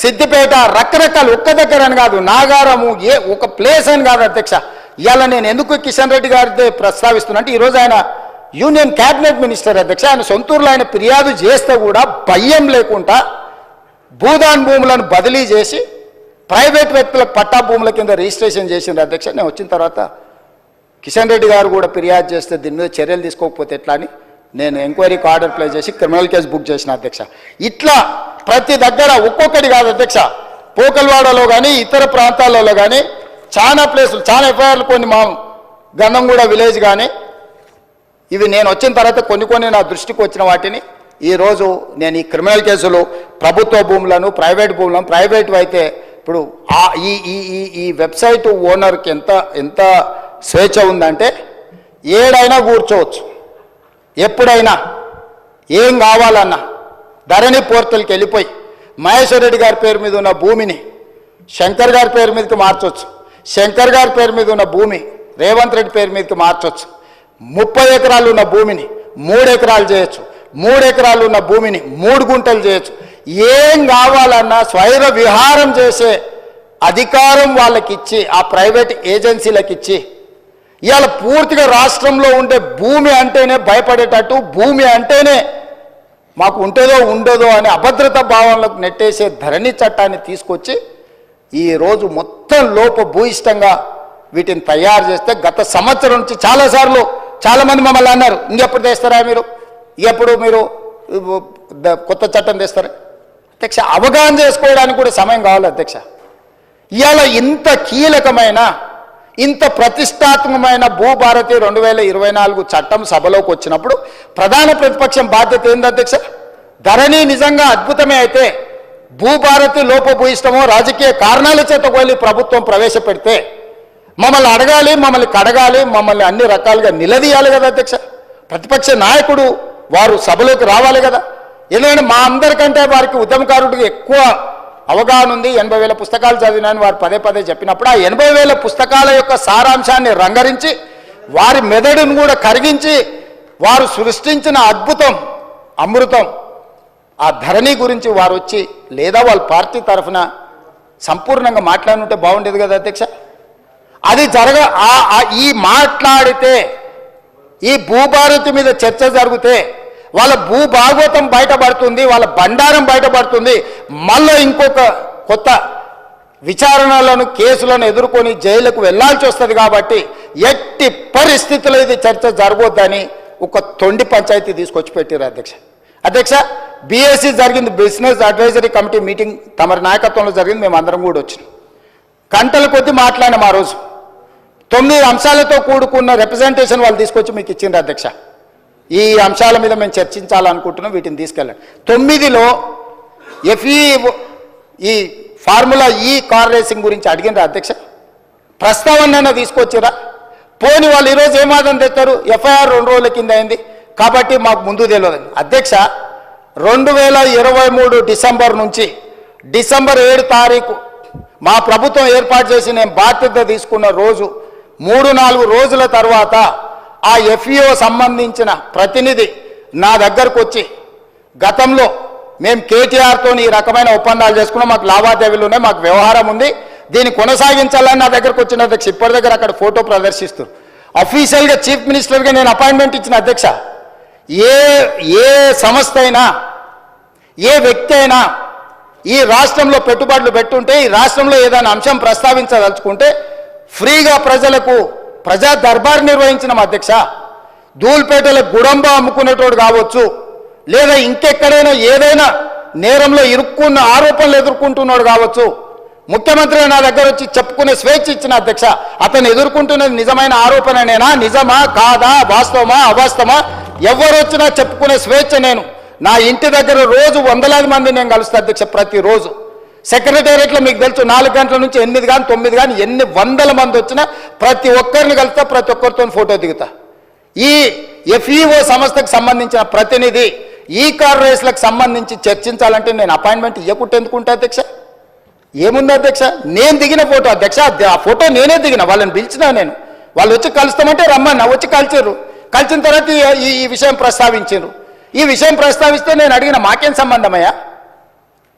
సిద్దిపేట రకరకాల ఒక్క దగ్గర అని కాదు, నాగారము ఒక ప్లేస్ అని కాదు అధ్యక్ష. ఇవాళ నేను ఎందుకు కిషన్ రెడ్డి గారితో ప్రస్తావిస్తున్నా అంటే ఈరోజు ఆయన యూనియన్ క్యాబినెట్ మినిస్టర్ అధ్యక్ష. ఆయన సొంతూరులో ఆయన ఫిర్యాదు చేస్తే కూడా భయం లేకుండా భూదాన్ భూములను బదిలీ చేసి ప్రైవేట్ వ్యక్తులకు పట్టా భూముల కింద రిజిస్ట్రేషన్ చేసింది అధ్యక్ష. నేను వచ్చిన తర్వాత కిషన్ రెడ్డి గారు కూడా ఫిర్యాదు చేస్తే దీని మీద చర్యలు తీసుకోకపోతే ఎట్లా అని నేను ఎంక్వైరీకి ఆర్డర్ ప్లేస్ చేసి క్రిమినల్ కేసు బుక్ చేసిన అధ్యక్ష. ఇట్లా ప్రతి దగ్గర ఒక్కొక్కటి కాదు అధ్యక్ష, పోకల్వాడలో కానీ ఇతర ప్రాంతాలలో కానీ చాలా ప్లేసులు, చాలా ఎఫ్ఐఆర్లు, కొన్ని మా గంధంగూడ విలేజ్ కానీ, ఇవి నేను వచ్చిన తర్వాత కొన్ని నా దృష్టికి వచ్చిన వాటిని ఈరోజు నేను ఈ క్రిమినల్ కేసులు ప్రభుత్వ భూములను, ప్రైవేట్ భూములను, ప్రైవేట్ అయితే ఇప్పుడు ఈ వెబ్సైట్ ఓనర్కి ఎంత స్వేచ్ఛ ఉందంటే ఏడైనా కూర్చోవచ్చు, ఎప్పుడైనా ఏం కావాలన్నా ధరణి పోర్టల్కి వెళ్ళిపోయి మహేశ్వర్ రెడ్డి గారి పేరు మీద ఉన్న భూమిని శంకర్ గారి పేరు మీదకి మార్చవచ్చు, శంకర్ గారి పేరు మీద ఉన్న భూమి రేవంత్ రెడ్డి పేరు మీదకి మార్చవచ్చు, 30 ఎకరాలు ఉన్న భూమిని 3 ఎకరాలు చేయొచ్చు, 3 ఎకరాలు ఉన్న భూమిని 3 గుంటలు చేయొచ్చు. ఏం కావాలన్నా స్వైర విహారం చేసే అధికారం వాళ్ళకి ఇచ్చి, ఆ ప్రైవేట్ ఏజెన్సీలకు ఇచ్చి, ఇవాళ పూర్తిగా రాష్ట్రంలో ఉండే భూమి అంటేనే భయపడేటట్టు, భూమి అంటేనే మాకు ఉంటుందో ఉండదో అనే అభద్రతా భావనలకు నెట్టేసే ధరణి చట్టాన్ని తీసుకొచ్చి ఈరోజు మొత్తం లోపభూయిష్టంగా వీటిని తయారు చేస్తే, గత సంవత్సరం నుంచి చాలాసార్లు చాలామంది మమ్మల్ని అన్నారు, ఇంకెప్పుడు తెస్తారా మీరు, ఎప్పుడు మీరు కొత్త చట్టం తెస్తారా అధ్యక్ష. అవగాహన చేసుకోవడానికి కూడా సమయం కావాలి అధ్యక్ష. ఇవాళ ఇంత కీలకమైన, ఇంత ప్రతిష్టాత్మకమైన భూభారతి 2024 చట్టం సభలోకి వచ్చినప్పుడు ప్రధాన ప్రతిపక్షం బాధ్యత ఏంది అధ్యక్ష? ధరణి నిజంగా అద్భుతమే అయితే భూభారతి లోపభూయిష్టమో రాజకీయ కారణాల చేత వెళ్ళి ప్రభుత్వం ప్రవేశపెడితే మమ్మల్ని అడగాలి, మమ్మల్ని కడగాలి, మమ్మల్ని అన్ని రకాలుగా నిలదీయాలి కదా అధ్యక్ష. ప్రతిపక్ష నాయకుడు వారు సభలోకి రావాలి కదా. ఎందుకంటే మా అందరికంటే వారికి ఉద్యమకారుడికి ఎక్కువ అవగాహన ఉంది. 80,000 పుస్తకాలు చదివినాను వారు పదే చెప్పినప్పుడు ఆ 80,000 పుస్తకాల యొక్క సారాంశాన్ని రంగరించి వారి మెదడును కూడా కరిగించి వారు సృష్టించిన అద్భుతం, అమృతం, ఆ ధరణి గురించి వారు వచ్చి లేదా వాళ్ళ పార్టీ తరఫున సంపూర్ణంగా మాట్లాడుంటే బాగుండేది కదా అధ్యక్ష. అది ఈ మాట్లాడితే, ఈ భూభారతి మీద చర్చ జరిగితే వాళ్ళ భూభాగవతం బయటపడుతుంది, వాళ్ళ బండారం బయటపడుతుంది. మళ్ళీ ఇంకొక కొత్త విచారణలను, కేసులను ఎదుర్కొని జైలుకు వెళ్లాల్సి వస్తుంది. కాబట్టి ఎట్టి పరిస్థితుల్లో ఇది చర్చ జరగొద్దని ఒక తొండి పంచాయతీ తీసుకొచ్చి పెట్టారు అధ్యక్ష. బీఎస్సీ జరిగింది, బిజినెస్ అడ్వైజరీ కమిటీ మీటింగ్ తమరి నాయకత్వంలో జరిగింది. మేము అందరం కూడా వచ్చినాం. గంటల కొద్దీ మాట్లాడినాం. ఆ రోజు 9 అంశాలతో కూడుకున్న రిప్రజెంటేషన్ వాళ్ళు తీసుకొచ్చి మీకు ఇచ్చిండ్రు అధ్యక్ష. ఈ అంశాల మీద మేము చర్చించాలనుకుంటున్నాం, వీటిని తీసుకెళ్ళండి. 9లో ఈ ఫార్ములా ఈ కార్ రేసింగ్ గురించి అడిగినరా అధ్యక్ష? ప్రస్తావన తీసుకొచ్చిరా? పోని వాళ్ళు ఈరోజు ఏమాదం తెస్తారు, ఎఫ్ఐఆర్ 2 రోజుల కింద అయింది కాబట్టి మాకు ముందు తెలియదండి అధ్యక్ష. 2023 డిసెంబర్ నుంచి డిసెంబర్ 7 తారీఖు మా ప్రభుత్వం ఏర్పాటు చేసి నేను బాధ్యత తీసుకున్న రోజు 3-4 రోజుల తర్వాత ఆ ఎఫ్ఈఓ సంబంధించిన ప్రతినిధి నా దగ్గరకు వచ్చి, గతంలో మేము కేటీఆర్తో ఈ రకమైన ఒప్పందాలు చేసుకున్నాం, మాకు లావాదేవీలు ఉన్నాయి, మాకు వ్యవహారం ఉంది, దీన్ని కొనసాగించాలని నా దగ్గరకు వచ్చిన అధ్యక్ష. ఇప్పటి దగ్గర అక్కడ ఫోటో ప్రదర్శిస్తారు. అఫీషియల్గా చీఫ్ మినిస్టర్గా నేను అపాయింట్మెంట్ ఇచ్చిన అధ్యక్ష. ఏ సంస్థ అయినా, ఏ వ్యక్తి అయినా ఈ రాష్ట్రంలో పెట్టుబడులు పెట్టుంటే, ఈ రాష్ట్రంలో ఏదైనా అంశం ప్రస్తావించదలుచుకుంటే ఫ్రీగా ప్రజలకు ప్రజా దర్బార్ నిర్వహించిన అధ్యక్ష. ధూల్పేటలో గుడంబ అమ్ముకునేటోడు కావచ్చు, లేదా ఇంకెక్కడైనా ఏదైనా నేరంలో ఇరుక్కున్న ఆరోపణలు ఎదుర్కొంటున్నాడు కావచ్చు, ముఖ్యమంత్రి నా దగ్గర వచ్చి చెప్పుకునే స్వేచ్ఛ ఇచ్చిన అధ్యక్ష. అతను ఎదుర్కొంటున్నది నిజమైన ఆరోపణనేనా, నిజమా కాదా, వాస్తవమా అవాస్తవమా, ఎవరు వచ్చినా చెప్పుకునే స్వేచ్ఛ. నేను నా ఇంటి దగ్గర రోజు వందలాది మంది నేను కలుస్తా అధ్యక్ష. ప్రతిరోజు సెక్రటేరియట్లో మీకు తెలుసు 4 గంటల నుంచి 8 కానీ 9 కానీ ఎన్ని వందల మంది వచ్చినా ప్రతి ఒక్కరిని కలుస్తా, ప్రతి ఒక్కరితో ఫోటో దిగుతా. ఈ ఎఫ్ఈఓ సంస్థకు సంబంధించిన ప్రతినిధి ఈ కార్ రేస్లకు సంబంధించి చర్చించాలంటే నేను అపాయింట్మెంట్ ఇవ్వకుంటే ఎందుకుంటా అధ్యక్ష? ఏముంది అధ్యక్ష? నేను దిగిన ఫోటో అధ్యక్ష, ఆ ఫోటో నేనే దిగిన, వాళ్ళని పిలిచినా నేను. వాళ్ళు వచ్చి కలుస్తామంటే రమ్మన్నా, వచ్చి కలిచారు. కలిసిన తర్వాత ఈ విషయం ప్రస్తావించారు. ఈ విషయం ప్రస్తావిస్తే నేను అడిగిన మాకేం సంబంధమయ్యా,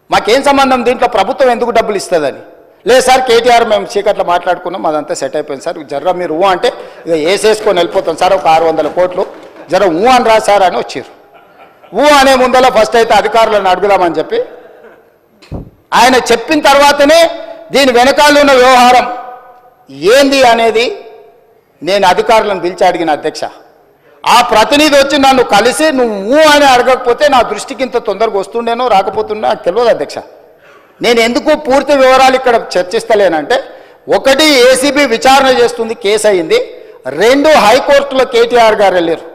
మాకేం సంబంధం, దీంట్లో ప్రభుత్వం ఎందుకు డబ్బులు ఇస్తుందని. లేదు సార్, కేటీఆర్ మేము చీకట్లో మాట్లాడుకున్నాం, అదంతా సెట్ అయిపోయింది సార్, జర్ర మీరు అంటే ఇక వేసేసుకొని వెళ్ళిపోతాం సార్, ఒక 600 కోట్లు జర అని రా సార్ అని వచ్చారు. అనే ముందలో ఫస్ట్ అయితే అధికారులను అడుగుదామని చెప్పి ఆయన చెప్పిన తర్వాతనే దీని వెనకాల ఉన్న వ్యవహారం ఏంది అనేది నేను అధికారులను పిలిచి అడిగిన అధ్యక్ష. ఆ ప్రతినిధి వచ్చి నన్ను కలిసి నువ్వు అని అడగకపోతే నా దృష్టికి ఇంత తొందరగా వస్తుండేనో రాకపోతుండో నాకు తెలియదు అధ్యక్ష. నేను ఎందుకు పూర్తి వివరాలు ఇక్కడ చర్చిస్తలేనంటే, ఒకటి ఏసీబీ విచారణ చేస్తుంది, కేసు అయింది. 2 హైకోర్టులో కేటీఆర్ గారు వెళ్ళారు.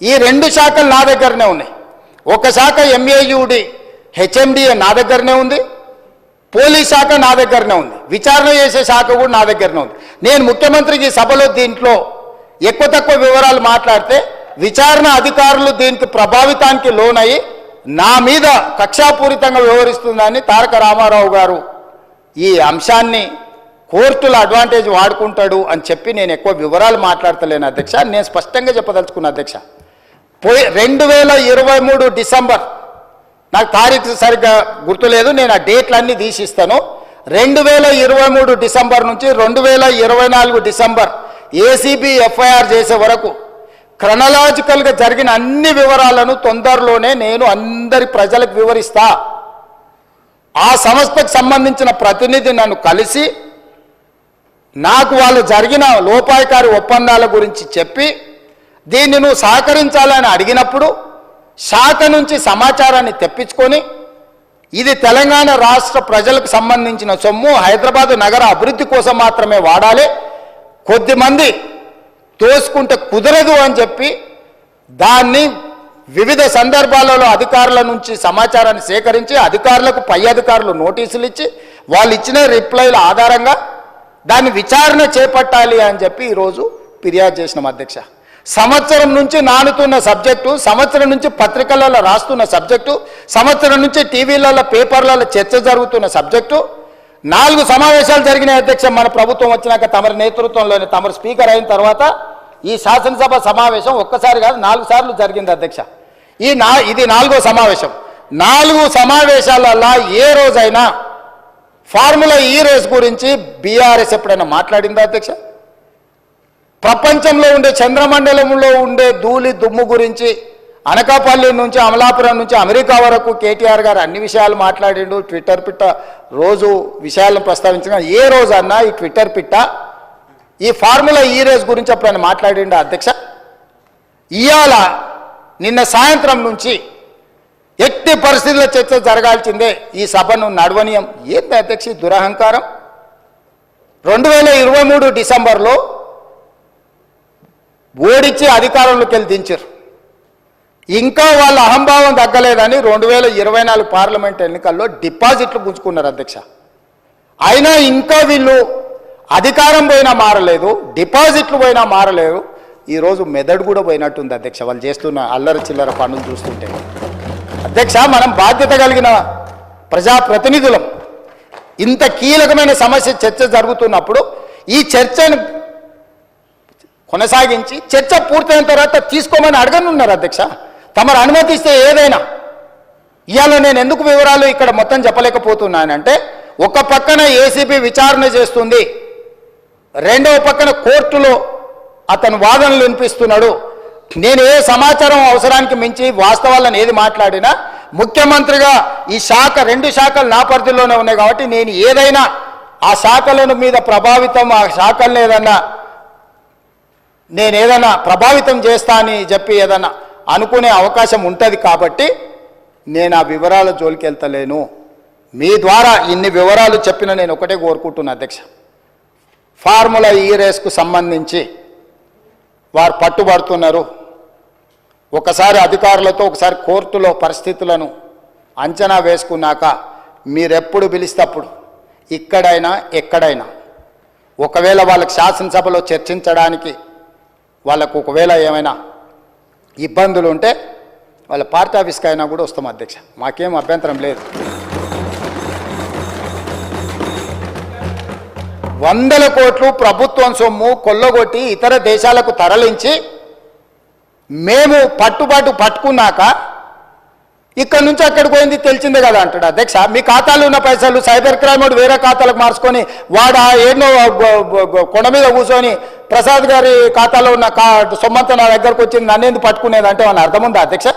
ఈ 2 శాఖలు నా దగ్గరనే ఉన్నాయి. ఒక శాఖ MAUD HMDA నా దగ్గరనే ఉంది, పోలీస్ శాఖ నా దగ్గరనే ఉంది, విచారణ చేసే శాఖ కూడా నా దగ్గరనే ఉంది. నేను ముఖ్యమంత్రికి సభలో దీంట్లో ఎక్కువ తక్కువ వివరాలు మాట్లాడితే విచారణ అధికారులు దీనికి ప్రభావితానికి లోనయ్యి నా మీద కక్షాపూరితంగా వ్యవహరిస్తుందని తారక రామారావు గారు ఈ అంశాన్ని కోర్టుల అడ్వాంటేజ్ వాడుకుంటాడు అని చెప్పి నేను ఎక్కువ వివరాలు మాట్లాడతలేను అధ్యక్ష. నేను స్పష్టంగా చెప్పదలుచుకున్నా అధ్యక్ష. 2023 డిసెంబర్, నాకు తారీఖు సరిగ్గా గుర్తులేదు, నేను ఆ డేట్లన్నీ తీసిస్తాను. 2023 డిసెంబర్ నుంచి 2024 డిసెంబర్ ఏసీబీ FIR చేసే వరకు క్రొనలాజికల్గా జరిగిన అన్ని వివరాలను తొందరలోనే నేను అందరి ప్రజలకు వివరిస్తా. ఆ సంస్థకు సంబంధించిన ప్రతినిధి నన్ను కలిసి నాకు వాళ్ళు జరిగిన లోపాయకారి ఒప్పందాల గురించి చెప్పి దీన్ని నువ్వు సహకరించాలని అడిగినప్పుడు శాఖ నుంచి సమాచారాన్ని తెప్పించుకొని ఇది తెలంగాణ రాష్ట్ర ప్రజలకు సంబంధించిన సొమ్ము, హైదరాబాదు నగర అభివృద్ధి కోసం మాత్రమే వాడాలి, కొద్దిమంది తోసుకుంటే కుదరదు అని చెప్పి దాన్ని వివిధ సందర్భాలలో అధికారుల నుంచి సమాచారాన్ని సేకరించి అధికారులకు పై అధికారులు నోటీసులు ఇచ్చి వాళ్ళు ఇచ్చిన రిప్లైల ఆధారంగా దాన్ని విచారణ చేపట్టాలి అని చెప్పి ఈరోజు ఫిర్యాదు చేసినాం అధ్యక్ష. సంవత్సరం నుంచి నానుతున్న సబ్జెక్టు, సంవత్సరం నుంచి పత్రికలలో రాస్తున్న సబ్జెక్టు, సంవత్సరం నుంచి టీవీలలో పేపర్లలో చర్చ జరుగుతున్న సబ్జెక్టు. 4 సమావేశాలు జరిగినాయి అధ్యక్ష. మన ప్రభుత్వం వచ్చినాక తమరి నేతృత్వంలోని తమరు స్పీకర్ అయిన తర్వాత ఈ శాసనసభ సమావేశం ఒక్కసారి కాదు 4 సార్లు జరిగింది అధ్యక్ష. ఇది 4వ సమావేశం. 4 సమావేశాలలో ఏ రోజైనా ఫార్ములా ఈ రేస్ గురించి బీఆర్ఎస్ ఎప్పుడైనా మాట్లాడిందా అధ్యక్ష? ప్రపంచంలో ఉండే చంద్రమండలంలో ఉండే ధూళి దుమ్ము గురించి అనకాపల్లి నుంచి అమలాపురం నుంచి అమెరికా వరకు కేటీఆర్ గారు అన్ని విషయాలు మాట్లాడిండు. ట్విట్టర్ పిట్ట రోజు విషయాలను ప్రస్తావించిన ఏ రోజన్నా ఈ ట్విట్టర్ పిట్ట ఈ ఫార్ములా ఈ రేస్ గురించి ఎప్పుడైనా మాట్లాడిండు అధ్యక్ష? ఇవాళ నిన్న సాయంత్రం నుంచి ఎట్టి పరిస్థితుల్లో చర్చ జరగాల్సిందే, ఈ సభను నడవనీయం. ఏంటి అధ్యక్ష దురహంకారం? 2023 డిసెంబర్లో ఓడించి అధికారంలోకి వెళ్ళి దించారు. ఇంకా వాళ్ళ అహంభావం తగ్గలేదని 2024 పార్లమెంట్ ఎన్నికల్లో డిపాజిట్లు పుంజుకున్నారు అధ్యక్ష. అయినా ఇంకా వీళ్ళు అధికారం పోయినా మారలేదు, డిపాజిట్లు పోయినా మారలేదు. ఈరోజు మెదడు కూడా పోయినట్టుంది అధ్యక్ష వాళ్ళు చేస్తున్న అల్లరి చిల్లర పనులు చూస్తుంటే. అధ్యక్ష, మనం బాధ్యత కలిగిన ప్రజాప్రతినిధులం. ఇంత కీలకమైన సమస్య చర్చ జరుగుతున్నప్పుడు ఈ చర్చను కొనసాగించి చర్చ పూర్తయిన తర్వాత తీసుకోమని అడగనున్నారు అధ్యక్ష. తమరు అనుమతిస్తే ఏదైనా. ఇవాళ నేను ఎందుకు వివరాలు ఇక్కడ మొత్తం చెప్పలేకపోతున్నానంటే, ఒక పక్కన ఏసీబీ విచారణ చేస్తుంది, రెండవ పక్కన కోర్టులో అతను వాదనలు వినిపిస్తున్నాడు. నేను ఏ సమాచారం అవసరానికి మించి వాస్తవాలను ఏది మాట్లాడినా ముఖ్యమంత్రిగా ఈ శాఖ 2 శాఖలు నా పరిధిలోనే ఉన్నాయి కాబట్టి నేను ఏదైనా ఆ శాఖల మీద ప్రభావితం, ఆ శాఖలను ఏదైనా ప్రభావితం చేస్తా అని చెప్పి ఏదైనా అనుకునే అవకాశం ఉంటుంది కాబట్టి నేను ఆ వివరాల జోలికి వెళ్తలేను. మీ ద్వారా ఇన్ని వివరాలు చెప్పిన నేను ఒకటే కోరుకుంటున్నా అధ్యక్ష, ఫార్ములా ఈ రేస్కు సంబంధించి వారు పట్టుబడుతున్నారు. ఒకసారి అధికారులతో ఒకసారి కోర్టులో పరిస్థితులను అంచనా వేసుకున్నాక మీరెప్పుడు పిలిస్తప్పుడు ఇక్కడైనా ఎక్కడైనా ఒకవేళ వాళ్ళకి శాసనసభలో చర్చించడానికి వాళ్ళకు ఒకవేళ ఏమైనా ఇబ్బందులు ఉంటే వాళ్ళ పార్టీ ఆఫీస్కి అయినా కూడా వస్తాం అధ్యక్ష, మాకేం అభ్యంతరం లేదు. 100 కోట్లు ప్రభుత్వం సొమ్ము కొల్లగొట్టి ఇతర దేశాలకు తరలించి మేము పట్టుకున్నాక ఇక్కడ నుంచి అక్కడికి పోయింది తెలిసిందే కదా అంటాడు అధ్యక్ష. మీ ఖాతాలో ఉన్న పైసలు సైబర్ క్రైమ్ వాడు వేరే ఖాతాలకు మార్చుకొని వాడు ఎన్నో కొండ మీద కూర్చొని ప్రసాద్ గారి ఖాతాలో ఉన్న సొమ్మంతా నా దగ్గరకు వచ్చింది నన్నేందుకు పట్టుకునేది అంటే మన అర్థం ఉందా అధ్యక్ష?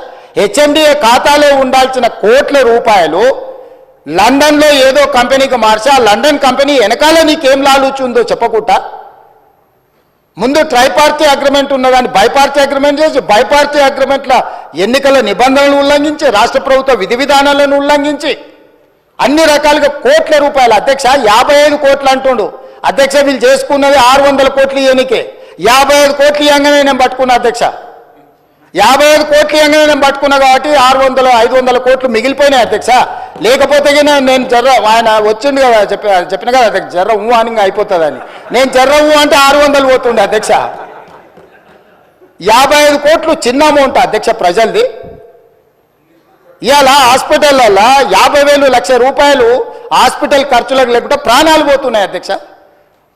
HMDA ఖాతాలో ఉండాల్సిన కోట్ల రూపాయలు లండన్లో ఏదో కంపెనీకి మార్చి ఆ లండన్ కంపెనీ వెనకాల నీకేం లాలుచుందో చెప్పకుండా ముందు ట్రైపార్టీ అగ్రిమెంట్ ఉన్నదాన్ని బైపార్టీ అగ్రిమెంట్ చేసి బైపార్టీ అగ్రిమెంట్ల ఎన్నికల నిబంధనలు ఉల్లంఘించి రాష్ట్ర ప్రభుత్వ విధి విధానాలను ఉల్లంఘించి అన్ని రకాలుగా కోట్ల రూపాయలు అధ్యక్ష 55 కోట్లు అంటుండు అధ్యక్ష. వీళ్ళు చేసుకున్నది 600 కోట్లు ఎన్నికే 55 కోట్లు ఇవ్వగానే నేను పట్టుకున్నా అధ్యక్ష. 55 కోట్లు ఇవ్వగానే నేను పట్టుకున్నా కాబట్టి 500 కోట్లు మిగిలిపోయినాయి అధ్యక్ష. లేకపోతే నేను జర్ర ఆయన వచ్చిండు కదా చెప్పిన కదా అధ్యక్ష జర్ర అని అయిపోతుందని. నేను జర్ర అంటే 600 పోతుండే అధ్యక్ష. 55 కోట్లు చిన్న అమౌంట్ అధ్యక్ష ప్రజలది. ఇవాళ హాస్పిటల్లో 50,000 లక్ష రూపాయలు హాస్పిటల్ ఖర్చులకు లేకుండా ప్రాణాలు పోతున్నాయి అధ్యక్ష.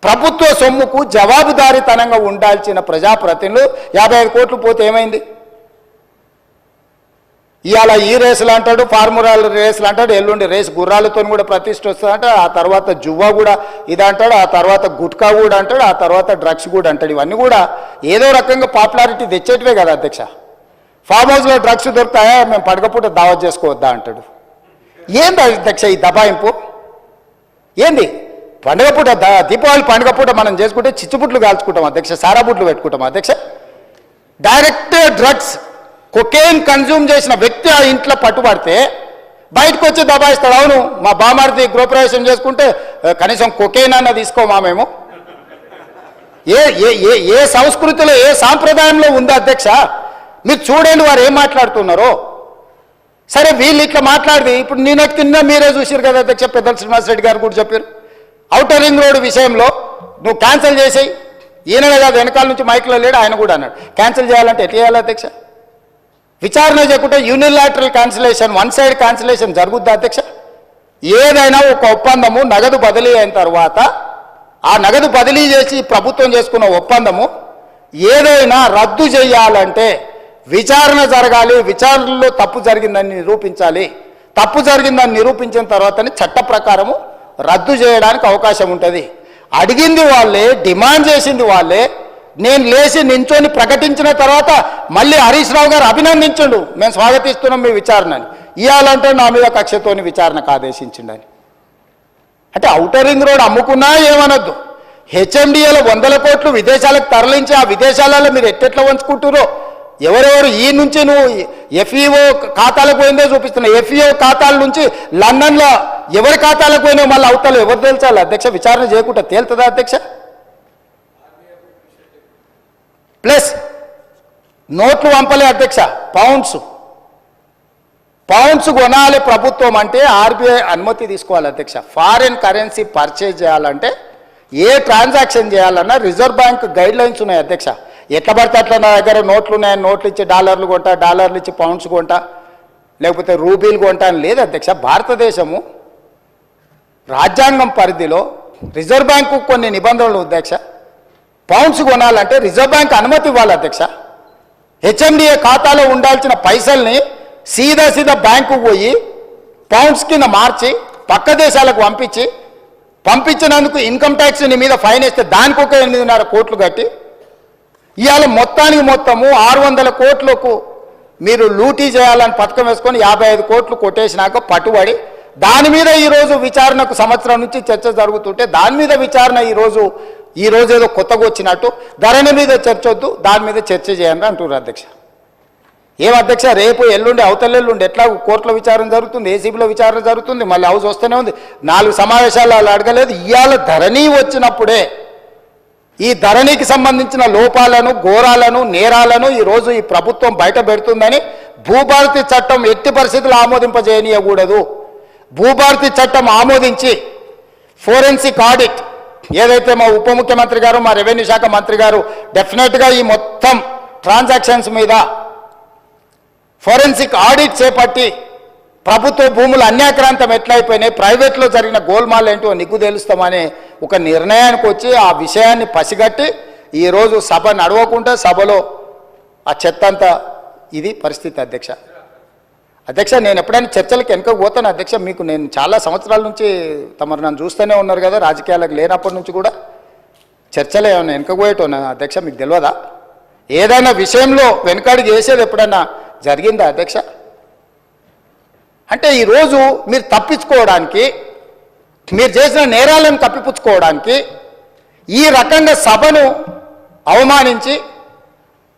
ప్రభుత్వ సొమ్ముకు జవాబుదారీతనంగా ఉండాల్సిన ప్రజాప్రతినిధులు 55 కోట్లు పోతే ఏమైంది? ఇవాళ ఈ రేసులు అంటాడు, ఫార్ములా రేసులు అంటాడు, ఎల్లుండి రేసు గుర్రాలతో కూడా ప్రతిష్ట వస్తుందంట, ఆ తర్వాత జువ్వా కూడా ఇది అంటాడు, ఆ తర్వాత గుట్కా కూడా అంటాడు, ఆ తర్వాత డ్రగ్స్ కూడా అంటాడు. ఇవన్నీ కూడా ఏదో రకంగా పాపులారిటీ తెచ్చేటివే కదా అధ్యక్ష. ఫామ్ హౌస్లో డ్రగ్స్ దొరుకుతాయా, మేము పడకపోతే దావత్ చేసుకోవద్దా అంటాడు. ఏంది అధ్యక్ష ఈ దబాయింపు? ఏంది పండుగ పూట దీపావళి పండుగ పూట మనం చేసుకుంటే చిచ్చుబుట్లు కాల్చుకుంటాం అధ్యక్ష, సారాబుట్లు పెట్టుకుంటాం అధ్యక్ష. డైరెక్ట్ డ్రగ్స్ కొకేన్ కన్జ్యూమ్ చేసిన వ్యక్తి ఆ ఇంట్లో పట్టుబడితే బయటకు వచ్చి దబాయిస్తాడు. అవును మా బామార్ది గృహప్రవేశం చేసుకుంటే కనీసం కొకేన్ అన్న తీసుకోమా మేము? ఏ సంస్కృతిలో ఏ సాంప్రదాయంలో ఉందో అధ్యక్ష? మీరు చూడండి వారు ఏం మాట్లాడుతున్నారో. సరే వీళ్ళు ఇట్లా మాట్లాడి ఇప్పుడు నిన్న మీరే చూసారు కదా అధ్యక్ష, పెద్దల శ్రీనివాసరెడ్డి గారు కూడా చెప్పారు ఔటర్ రింగ్ రోడ్ విషయంలో నువ్వు క్యాన్సిల్ చేసేయి. ఈయననే కాదు వెనకాల నుంచి మైక్లో లేడు ఆయన కూడా అన్నాడు క్యాన్సిల్ చేయాలంటే ఎట్లా చేయాలి అధ్యక్ష? విచారణ చేయకుంటే unilateral cancellation, one side cancellation జరుగుద్దా అధ్యక్ష? ఏదైనా ఒక ఒప్పందము నగదు బదిలీ అయిన తర్వాత ఆ నగదు బదిలీ చేసి ప్రభుత్వం చేసుకున్న ఒప్పందము ఏదైనా రద్దు చేయాలంటే విచారణ జరగాలి, విచారణలో తప్పు జరిగిందని నిరూపించాలి. తప్పు జరిగిందని నిరూపించిన తర్వాతనే చట్ట ప్రకారము రద్దు చేయడానికి అవకాశం ఉంటుంది. అడిగింది వాళ్ళే, డిమాండ్ చేసింది వాళ్ళే. నేను లేచి నించొని ప్రకటించిన తర్వాత మళ్ళీ హరీష్ రావు గారు అభినందించండు, మేము స్వాగతిస్తున్నాం మీ విచారణని. ఇవ్వాలంటే నా మీద కక్షతోని విచారణకు ఆదేశించిండని. అంటే ఔటర్ రింగ్ రోడ్ అమ్ముకున్నా ఏమనొద్దు, హెచ్ఎండిఏలో 100 కోట్లు విదేశాలకు తరలించి ఆ విదేశాలలో మీరు ఎట్టెట్లా వంచుకుంటారో ఎవరెవరు ఈ నుంచి నువ్వు ఎఫ్ఈఓ ఖాతాలకు పోయిందో చూపిస్తున్నావు. ఎఫ్ఈఓ ఖాతాల నుంచి లండన్లో ఎవరి ఖాతాలకు పోయినా మళ్ళీ అవతల ఎవరు తేల్చాలి అధ్యక్ష? విచారణ చేయకుండా తేలుతుందా అధ్యక్ష? ప్లస్ నోట్లు పంపలే అధ్యక్ష, పౌండ్స్ కొనాలి ప్రభుత్వం అంటే ఆర్బీఐ అనుమతి తీసుకోవాలి అధ్యక్ష. ఫారిన్ కరెన్సీ పర్చేజ్ చేయాలంటే ఏ ట్రాన్సాక్షన్ చేయాలన్నా రిజర్వ్ బ్యాంక్ గైడ్ లైన్స్ ఉన్నాయి అధ్యక్ష. ఎట్లా పడితే అట్లా నా దగ్గర నోట్లు ఉన్నాయని నోట్లు ఇచ్చి డాలర్లు కొంటా, డాలర్లు ఇచ్చి పౌండ్స్ కొంటా, లేకపోతే రూపీలు కొంటా అని లేదు అధ్యక్ష. భారతదేశము రాజ్యాంగం పరిధిలో రిజర్వ్ బ్యాంకు కొన్ని నిబంధనలు అధ్యక్ష. పౌండ్స్ కొనాలంటే రిజర్వ్ బ్యాంక్ అనుమతి ఇవ్వాలి అధ్యక్ష. హెచ్ఎండిఏ ఖాతాలో ఉండాల్సిన పైసల్ని సీదా బ్యాంకు పోయి పౌండ్స్ కింద మార్చి పక్క దేశాలకు పంపించినందుకు ఇన్కమ్ ట్యాక్స్ నీ మీద ఫైన్ వేస్తే దానికి ఒక 8.5 కోట్లు కట్టి ఇవాళ మొత్తము 600 కోట్లకు మీరు లూటీ చేయాలని పథకం వేసుకొని 55 కోట్లు కొట్టేసినాక పట్టుబడి దాని మీద ఈరోజు విచారణకు సంవత్సరం నుంచి చర్చ జరుగుతుంటే దాని మీద విచారణ ఈరోజు ఏదో కొత్తగా వచ్చినట్టు ధరణి మీద చర్చ వద్దు, దాని మీద చర్చ చేయండి అంటున్నారు అధ్యక్ష. ఏం అధ్యక్ష? రేపు ఎల్లుండి అవతలెల్లుండి ఎట్లా కోర్టులో విచారణ జరుగుతుంది, ఏసీబీలో విచారణ జరుగుతుంది, మళ్ళీ హౌస్ వస్తూనే ఉంది. 4 సమావేశాలు వాళ్ళు అడగలేదు. ఇవాళ ధరణి వచ్చినప్పుడే ఈ ధరణికి సంబంధించిన లోపాలను, ఘోరాలను, నేరాలను ఈరోజు ఈ ప్రభుత్వం బయట పెడుతుందని భూభారతి చట్టం ఎట్టి పరిస్థితులు ఆమోదింపజేయనీయకూడదు. భూభారతి చట్టం ఆమోదించి ఫోరెన్సిక్ ఆడిట్ ఏదైతే మా ఉప ముఖ్యమంత్రి గారు, మా రెవెన్యూ శాఖ మంత్రి గారు డెఫినెట్గా ఈ మొత్తం ట్రాన్సాక్షన్స్ మీద ఫోరెన్సిక్ ఆడిట్ చేపట్టి ప్రభుత్వ భూములు అన్యాక్రాంతం ఎట్లయిపోయినాయి, ప్రైవేట్లో జరిగిన గోల్మాల్ ఏంటో నిగ్గు తెలుస్తామనే ఒక నిర్ణయానికి వచ్చి ఆ విషయాన్ని పసిగట్టి ఈరోజు సభ నడవకుండా సభలో ఆ చెత్తంతా ఇది పరిస్థితి అధ్యక్ష. నేను ఎప్పుడైనా చర్చలకు వెనుకకు పోతాను అధ్యక్ష. మీకు నేను చాలా సంవత్సరాల నుంచి తమరు నన్ను చూస్తూనే ఉన్నారు కదా, రాజకీయాలకు లేనప్పటి నుంచి కూడా చర్చలు ఏమైనా వెనుకకు పోయేటోనా అధ్యక్ష? మీకు తెలియదా? ఏదైనా విషయంలో వెనుకడికి వేసేది ఎప్పుడైనా జరిగిందా అధ్యక్ష? అంటే ఈరోజు మీరు తప్పించుకోవడానికి, మీరు చేసిన నేరాలను కప్పిపుచ్చుకోవడానికి ఈ రకంగా సభను అవమానించి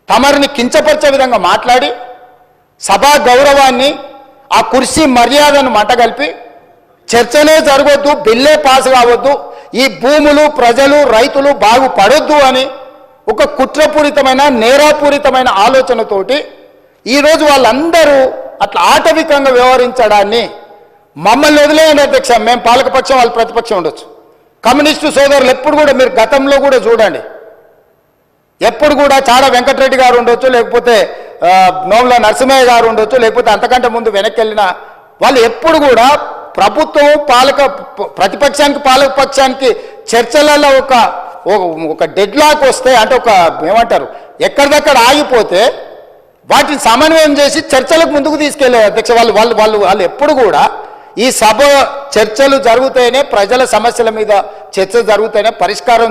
తమరిని కించపరిచే విధంగా మాట్లాడి సభా గౌరవాన్ని ఆ కుర్చీ మర్యాదను మంటగలిపి చర్చనే జరగొద్దు, బిల్లే పాస్ కావద్దు, ఈ భూములు ప్రజలు రైతులు బాగుపడొద్దు అని ఒక కుట్రపూరితమైన నేరాపూరితమైన ఆలోచనతోటి ఈరోజు వాళ్ళందరూ అట్లా ఆటవికంగా వ్యవహరించడాన్ని మమ్మల్ని వదిలేయండి అధ్యక్ష. మేము పాలకపక్షం, వాళ్ళు ప్రతిపక్షం ఉండొచ్చు. కమ్యూనిస్టు సోదరులు ఎప్పుడు కూడా మీరు గతంలో కూడా చూడండి, ఎప్పుడు కూడా చాడా వెంకటరెడ్డి గారు ఉండొచ్చు, లేకపోతే నోముల నరసింహయ్య గారు ఉండొచ్చు, లేకపోతే అంతకంటే ముందు వెనక్కి వెళ్ళిన వాళ్ళు ఎప్పుడు కూడా ప్రభుత్వం ప్రతిపక్షానికి పాలకపక్షానికి చర్చలలో ఒక డెడ్ లాక్ వస్తే, అంటే ఒక ఏమంటారు ఎక్కడిదక్కడ ఆగిపోతే వాటిని సమన్వయం చేసి చర్చలకు ముందుకు తీసుకెళ్లారు అధ్యక్ష. వాళ్ళు ఎప్పుడు కూడా ఈ సభ చర్చలు జరుగుతాయనే, ప్రజల సమస్యల మీద చర్చ జరుగుతాయనే పరిష్కారం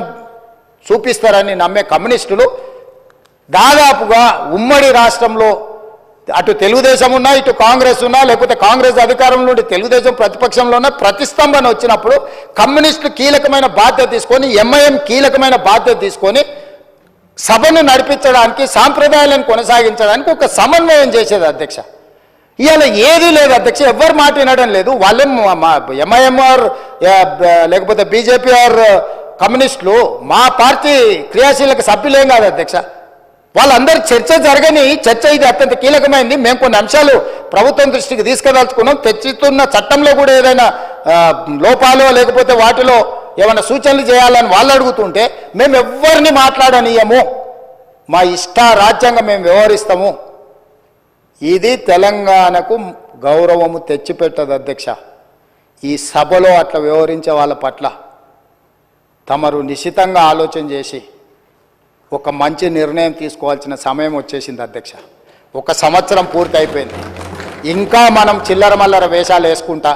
చూపిస్తారని నమ్మే కమ్యూనిస్టులు దాదాపుగా ఉమ్మడి రాష్ట్రంలో అటు తెలుగుదేశం ఉన్నా, ఇటు కాంగ్రెస్ ఉన్నా, లేకపోతే కాంగ్రెస్ అధికారంలో నుండి తెలుగుదేశం ప్రతిపక్షంలో ఉన్న ప్రతిస్తంభన వచ్చినప్పుడు కమ్యూనిస్టులు కీలకమైన బాధ్యత తీసుకొని, ఎంఐఎం కీలకమైన బాధ్యత తీసుకొని సభను నడిపించడానికి, సాంప్రదాయాలను కొనసాగించడానికి ఒక సమన్వయం చేసేది అధ్యక్ష. ఇవాళ ఏదీ లేదు అధ్యక్ష, ఎవ్వరు మాట వినడం లేదు. వాళ్ళేం ఎంఐఎంఆర్ లేకపోతే బీజేపీ ఆర్ కమ్యూనిస్టులు మా పార్టీ క్రియాశీలక సభ్యులేం కాదు అధ్యక్ష. వాళ్ళందరూ చర్చ జరగని చర్చ ఇది అత్యంత కీలకమైంది. మేము కొన్ని అంశాలు ప్రభుత్వం దృష్టికి తీసుకుదలుచుకున్నాం. తెచ్చుతున్న చట్టంలో కూడా ఏదైనా లోపాలో లేకపోతే వాటిలో ఏమైనా సూచనలు చేయాలని వాళ్ళు అడుగుతుంటే మేము ఎవ్వరిని మాట్లాడనీయము, మా ఇష్ట రాజ్యాంగం మేము వ్యవహరిస్తాము. ఇది తెలంగాణకు గౌరవము తెచ్చిపెట్టదు అధ్యక్ష. ఈ సభలో అట్లా వ్యవహరించే వాళ్ళ పట్ల తమరు నిశితంగా ఆలోచన చేసి ఒక మంచి నిర్ణయం తీసుకోవాల్సిన సమయం వచ్చేసింది అధ్యక్ష. 1 సంవత్సరం పూర్తి అయిపోయింది. ఇంకా మనం చిల్లర మల్లర వేషాలు వేసుకుంటా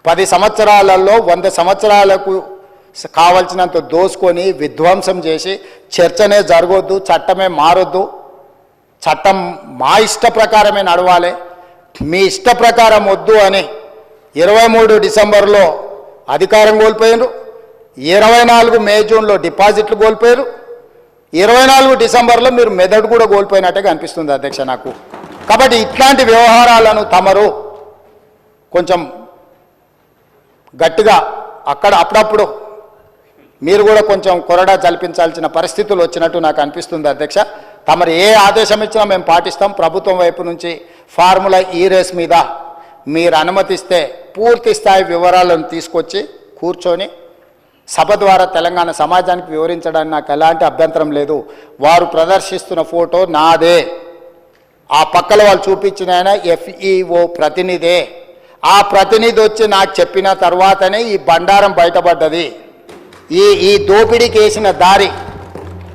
10 సంవత్సరాలలో 100 సంవత్సరాలకు కావలసినంత దోసుకొని విధ్వంసం చేసి చర్చనే జరగొద్దు, చట్టమే మారొద్దు, చట్టం మా ఇష్ట ప్రకారమే నడవాలి, మీ ఇష్ట ప్రకారం వద్దు అని 23 డిసెంబర్లో అధికారం కోల్పోయారు, 24 మే జూన్లో డిపాజిట్లు కోల్పోయారు, 24 డిసెంబర్లో మీరు మెదడు కూడా కోల్పోయినట్టుగా అనిపిస్తుంది అధ్యక్ష నాకు. కాబట్టి ఇట్లాంటి వ్యవహారాలను తమరు కొంచెం గట్టిగా అప్పుడప్పుడు మీరు కూడా కొంచెం కొరడా జల్పించాల్సిన పరిస్థితులు వచ్చినట్టు నాకు అనిపిస్తుంది అధ్యక్ష. తమరు ఏ ఆదేశం ఇచ్చినా మేము పాటిస్తాం. ప్రభుత్వం వైపు నుంచి ఫార్ములా ఈ రేస్ మీద మీరు అనుమతిస్తే పూర్తి స్థాయి వివరాలను తీసుకొచ్చి కూర్చొని సభ ద్వారా తెలంగాణ సమాజానికి వివరించడానికి నాకు ఎలాంటి అభ్యంతరం లేదు. వారు ప్రదర్శిస్తున్న ఫోటో నాదే, ఆ పక్కల వాళ్ళు చూపించిన ఆయన FEO ప్రతినిధే. ఆ ప్రతినిధి వచ్చి నాకు చెప్పిన తర్వాతనే ఈ బండారం బయటపడ్డది. ఈ దోపిడీకి వేసిన దారి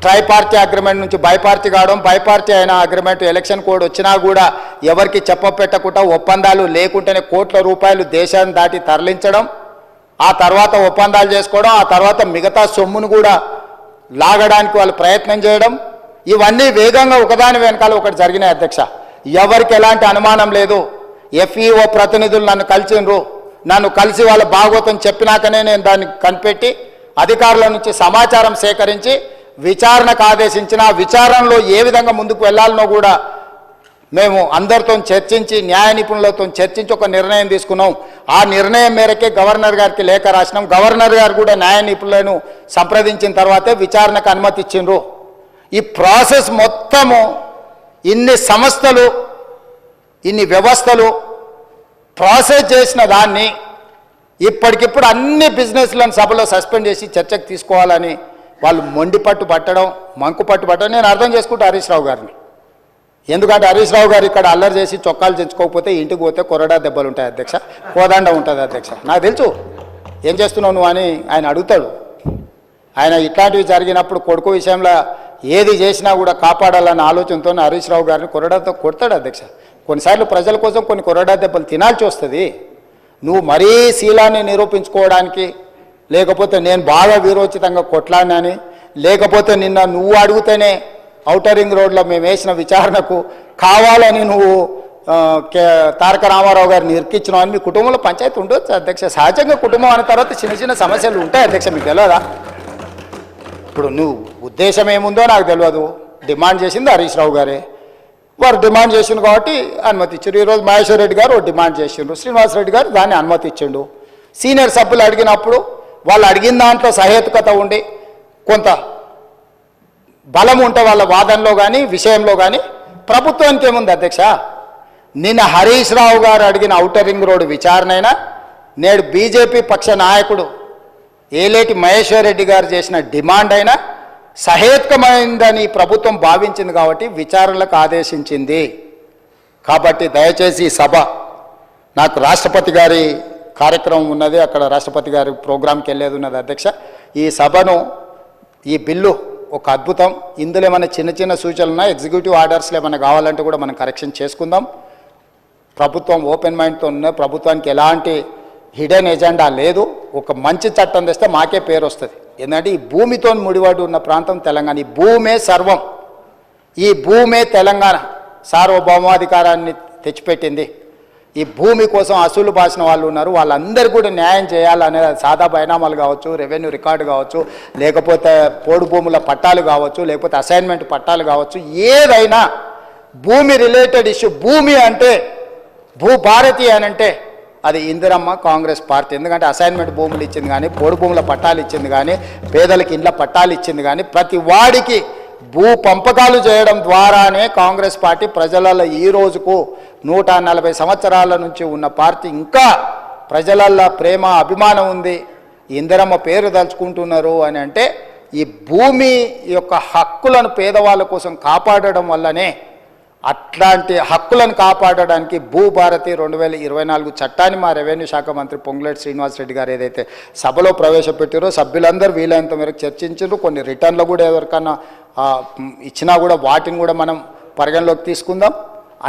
ట్రైపార్టీ అగ్రిమెంట్ నుంచి బైపార్టీ కావడం, బైపార్టీ అయిన అగ్రిమెంట్ ఎలక్షన్ కోడ్ వచ్చినా కూడా ఎవరికి చెప్పపెట్టకుండా ఒప్పందాలు లేకుంటేనే కోట్ల రూపాయలు దేశాన్ని దాటి తరలించడం, ఆ తర్వాత ఒప్పందాలు చేసుకోవడం, ఆ తర్వాత మిగతా సొమ్మును కూడా లాగడానికి వాళ్ళు ప్రయత్నం చేయడం, ఇవన్నీ వేగంగా ఒకదాని వెనకాల ఒకటి జరిగినాయి అధ్యక్ష. ఎవరికి ఎలాంటి అనుమానం లేదు. FEO ప్రతినిధులు నన్ను కలిసిండ్రు, నన్ను కలిసి వాళ్ళ భాగవతం చెప్పినాకనే నేను దాన్ని కనిపెట్టి అధికారుల నుంచి సమాచారం సేకరించి విచారణకు ఆదేశించిన, విచారణలో ఏ విధంగా ముందుకు వెళ్ళాలనో కూడా మేము అందరితో చర్చించి, న్యాయ నిపుణులతో చర్చించి ఒక నిర్ణయం తీసుకున్నాం. ఆ నిర్ణయం మేరకే గవర్నర్ గారికి లేఖ రాసినాం. గవర్నర్ గారు కూడా న్యాయ నిపుణులను సంప్రదించిన తర్వాతే విచారణకు అనుమతి ఇచ్చిండ్రు. ఈ ప్రాసెస్ మొత్తము ఇన్ని సంస్థలు, ఇన్ని వ్యవస్థలు ప్రాసెస్ చేసిన దాన్ని ఇప్పటికిప్పుడు అన్ని బిజినెస్లను సభలో సస్పెండ్ చేసి చర్చకు తీసుకోవాలని వాళ్ళు మొండిపట్టు పట్టడం, మంకుపట్టు పట్టడం నేను అర్థం చేసుకుంటా హరీష్ రావు గారిని. ఎందుకంటే హరీష్ రావు గారు ఇక్కడ అల్లరి చేసి చొక్కాలు తెచ్చుకోకపోతే ఇంటికి పోతే కొరడా దెబ్బలు ఉంటాయి అధ్యక్ష, కోదండ ఉంటుంది అధ్యక్ష. నాకు తెలుసు ఏం చేస్తున్నావు నువ్వు అని ఆయన అడుగుతాడు. ఆయన ఇట్లాంటివి జరిగినప్పుడు కొడుకు విషయంలో ఏది చేసినా కూడా కాపాడాలన్న ఆలోచనతో హరీష్ రావు గారిని కొరడాతో కొడతాడు అధ్యక్ష. కొన్నిసార్లు ప్రజల కోసం కొన్ని కొరడా దెబ్బలు తినాల్సి వస్తుంది. నువ్వు మరీ శీలాన్ని నిరూపించుకోవడానికి, లేకపోతే నేను బాగా వీరోచితంగా కొట్లాడినని, లేకపోతే నిన్న నువ్వు అడిగితేనే ఔటర్ రింగ్ రోడ్లో మేము వేసిన విచారణకు కావాలని నువ్వు తారక రామారావు గారిని ఇరికించినావు అని మీ కుటుంబంలో పంచాయతీ ఉండొచ్చు అధ్యక్ష. సహజంగా కుటుంబం అన్న తర్వాత చిన్న చిన్న సమస్యలు ఉంటాయి అధ్యక్ష, మీకు తెలియదా? ఇప్పుడు నువ్వు ఉద్దేశం ఏముందో నాకు తెలియదు. డిమాండ్ చేసింది హరీష్ రావు గారే, వారు డిమాండ్ చేసిండు కాబట్టి అనుమతి ఇచ్చారు. ఈరోజు మహేశ్వర్ రెడ్డి గారు డిమాండ్ చేసిండ్రు, శ్రీనివాసరెడ్డి గారు దాన్ని అనుమతి ఇచ్చిండు. సీనియర్ సభ్యులు అడిగినప్పుడు వాళ్ళు అడిగిన దాంట్లో సహేతుకత ఉండి కొంత బలం ఉంటే వాళ్ళ వాదనలో కానీ విషయంలో కానీ ప్రభుత్వానికి ఏముంది అధ్యక్ష? నిన్న హరీష్ రావు గారు అడిగిన ఔటర్ రింగ్ రోడ్డు విచారణైనా, నేడు బీజేపీ పక్ష నాయకుడు ఏలేటి మహేశ్వర్ రెడ్డి గారు చేసిన డిమాండ్ అయినా సహేతుకమైందని ప్రభుత్వం భావించింది కాబట్టి విచారణలకు ఆదేశించింది. కాబట్టి దయచేసి ఈ సభ, నాకు రాష్ట్రపతి గారి కార్యక్రమం ఉన్నది, అక్కడ రాష్ట్రపతి గారి ప్రోగ్రాంకి వెళ్ళేది ఉన్నది అధ్యక్ష. ఈ సభను, ఈ బిల్లు ఒక అద్భుతం. ఇందులో ఏమైనా చిన్న చిన్న సూచనలు ఎగ్జిక్యూటివ్ ఆర్డర్స్లో ఏమైనా కావాలంటే కూడా మనం కరెక్షన్ చేసుకుందాం. ప్రభుత్వం ఓపెన్ మైండ్తో ఉన్న, ప్రభుత్వానికి ఎలాంటి హిడెన్ ఎజెండా లేదు. ఒక మంచి చట్టం తెస్తే మాకే పేరు వస్తుంది. ఎందుకంటే ఈ భూమితో ముడిపడి ఉన్న ప్రాంతం తెలంగాణ. ఈ భూమే సర్వం, ఈ భూమే తెలంగాణ సార్వభౌమాధికారాన్ని తెచ్చిపెట్టింది. ఈ భూమి కోసం అసూలు బాసిన వాళ్ళు ఉన్నారు, వాళ్ళందరూ కూడా న్యాయం చేయాలనే సాదా బైనామాలు కావచ్చు, రెవెన్యూ రికార్డు కావచ్చు, లేకపోతే పోడు భూముల పట్టాలు కావచ్చు, లేకపోతే అసైన్మెంట్ పట్టాలు కావచ్చు, ఏదైనా భూమి రిలేటెడ్ ఇష్యూ. భూమి అంటే భూభారతి అని అంటే అది ఇందిరమ్మ కాంగ్రెస్ పార్టీ. ఎందుకంటే అసైన్మెంట్ భూములు ఇచ్చింది కానీ, పోడు భూముల పట్టాలు ఇచ్చింది కానీ, పేదలకు ఇండ్ల పట్టాలు ఇచ్చింది కానీ, ప్రతి వాడికి భూ పంపకాలు చేయడం ద్వారానే కాంగ్రెస్ పార్టీ ప్రజలలో ఈ రోజుకు 140 సంవత్సరాల నుంచి ఉన్న పార్టీ. ఇంకా ప్రజలల్లో ప్రేమ అభిమానం ఉంది, ఇందిరమ్మ పేరు తలుచుకుంటున్నారు అని అంటే ఈ భూమి యొక్క హక్కులను పేదవాళ్ళ కోసం కాపాడడం వల్లనే. అట్లాంటి హక్కులను కాపాడడానికి భూభారతి 2024 చట్టాన్ని మా రెవెన్యూ శాఖ మంత్రి పొంగులేటి శ్రీనివాసరెడ్డి గారు ఏదైతే సభలో ప్రవేశపెట్టారో సభ్యులందరూ వీలైనంత మేరకు చర్చించారు. కొన్ని రిటర్న్లు కూడా ఎవరికన్నా ఇచ్చినా కూడా వాటిని కూడా మనం పరిగణలోకి తీసుకుందాం.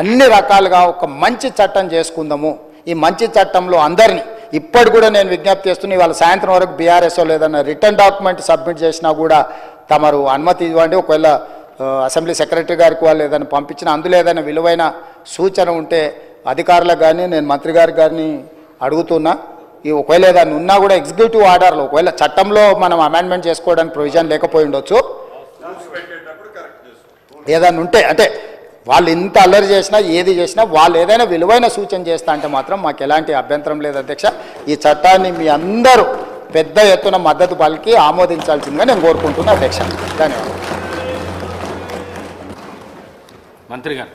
అన్ని రకాలుగా ఒక మంచి చట్టం చేసుకుందాము. ఈ మంచి చట్టంలో అందరినీ ఇప్పటి కూడా నేను విజ్ఞప్తి చేస్తున్నా, ఇవాళ సాయంత్రం వరకు బీఆర్ఎస్ఓ లేదన్నా రిటర్న్ డాక్యుమెంట్ సబ్మిట్ చేసినా కూడా తమరు అనుమతి ఇవ్వండి. ఒకవేళ అసెంబ్లీ సెక్రటరీ గారికి వాళ్ళు ఏదైనా పంపించిన అందులో ఏదైనా విలువైన సూచన ఉంటే అధికారులకు కానీ నేను మంత్రి గారికి కానీ అడుగుతున్నా. ఈ ఒకవేళ ఏదైనా ఉన్నా కూడా ఎగ్జిక్యూటివ్ ఆర్డర్లో ఒకవేళ చట్టంలో మనం అమెండ్మెంట్ చేసుకోవడానికి ప్రొవిజన్ లేకపోయి ఉండొచ్చు, ఏదైనా ఉంటే అంటే వాళ్ళు ఇంత అల్లరి చేసినా ఏది చేసినా వాళ్ళు ఏదైనా విలువైన సూచన చేస్తా అంటే మాత్రం మాకు ఎలాంటి అభ్యంతరం లేదు అధ్యక్ష. ఈ చట్టాన్ని మీ అందరూ పెద్ద ఎత్తున మద్దతు పలికి ఆమోదించాల్సిందిగా నేను కోరుకుంటున్నా అధ్యక్ష. ధన్యవాదాలు. మంత్రి గారు.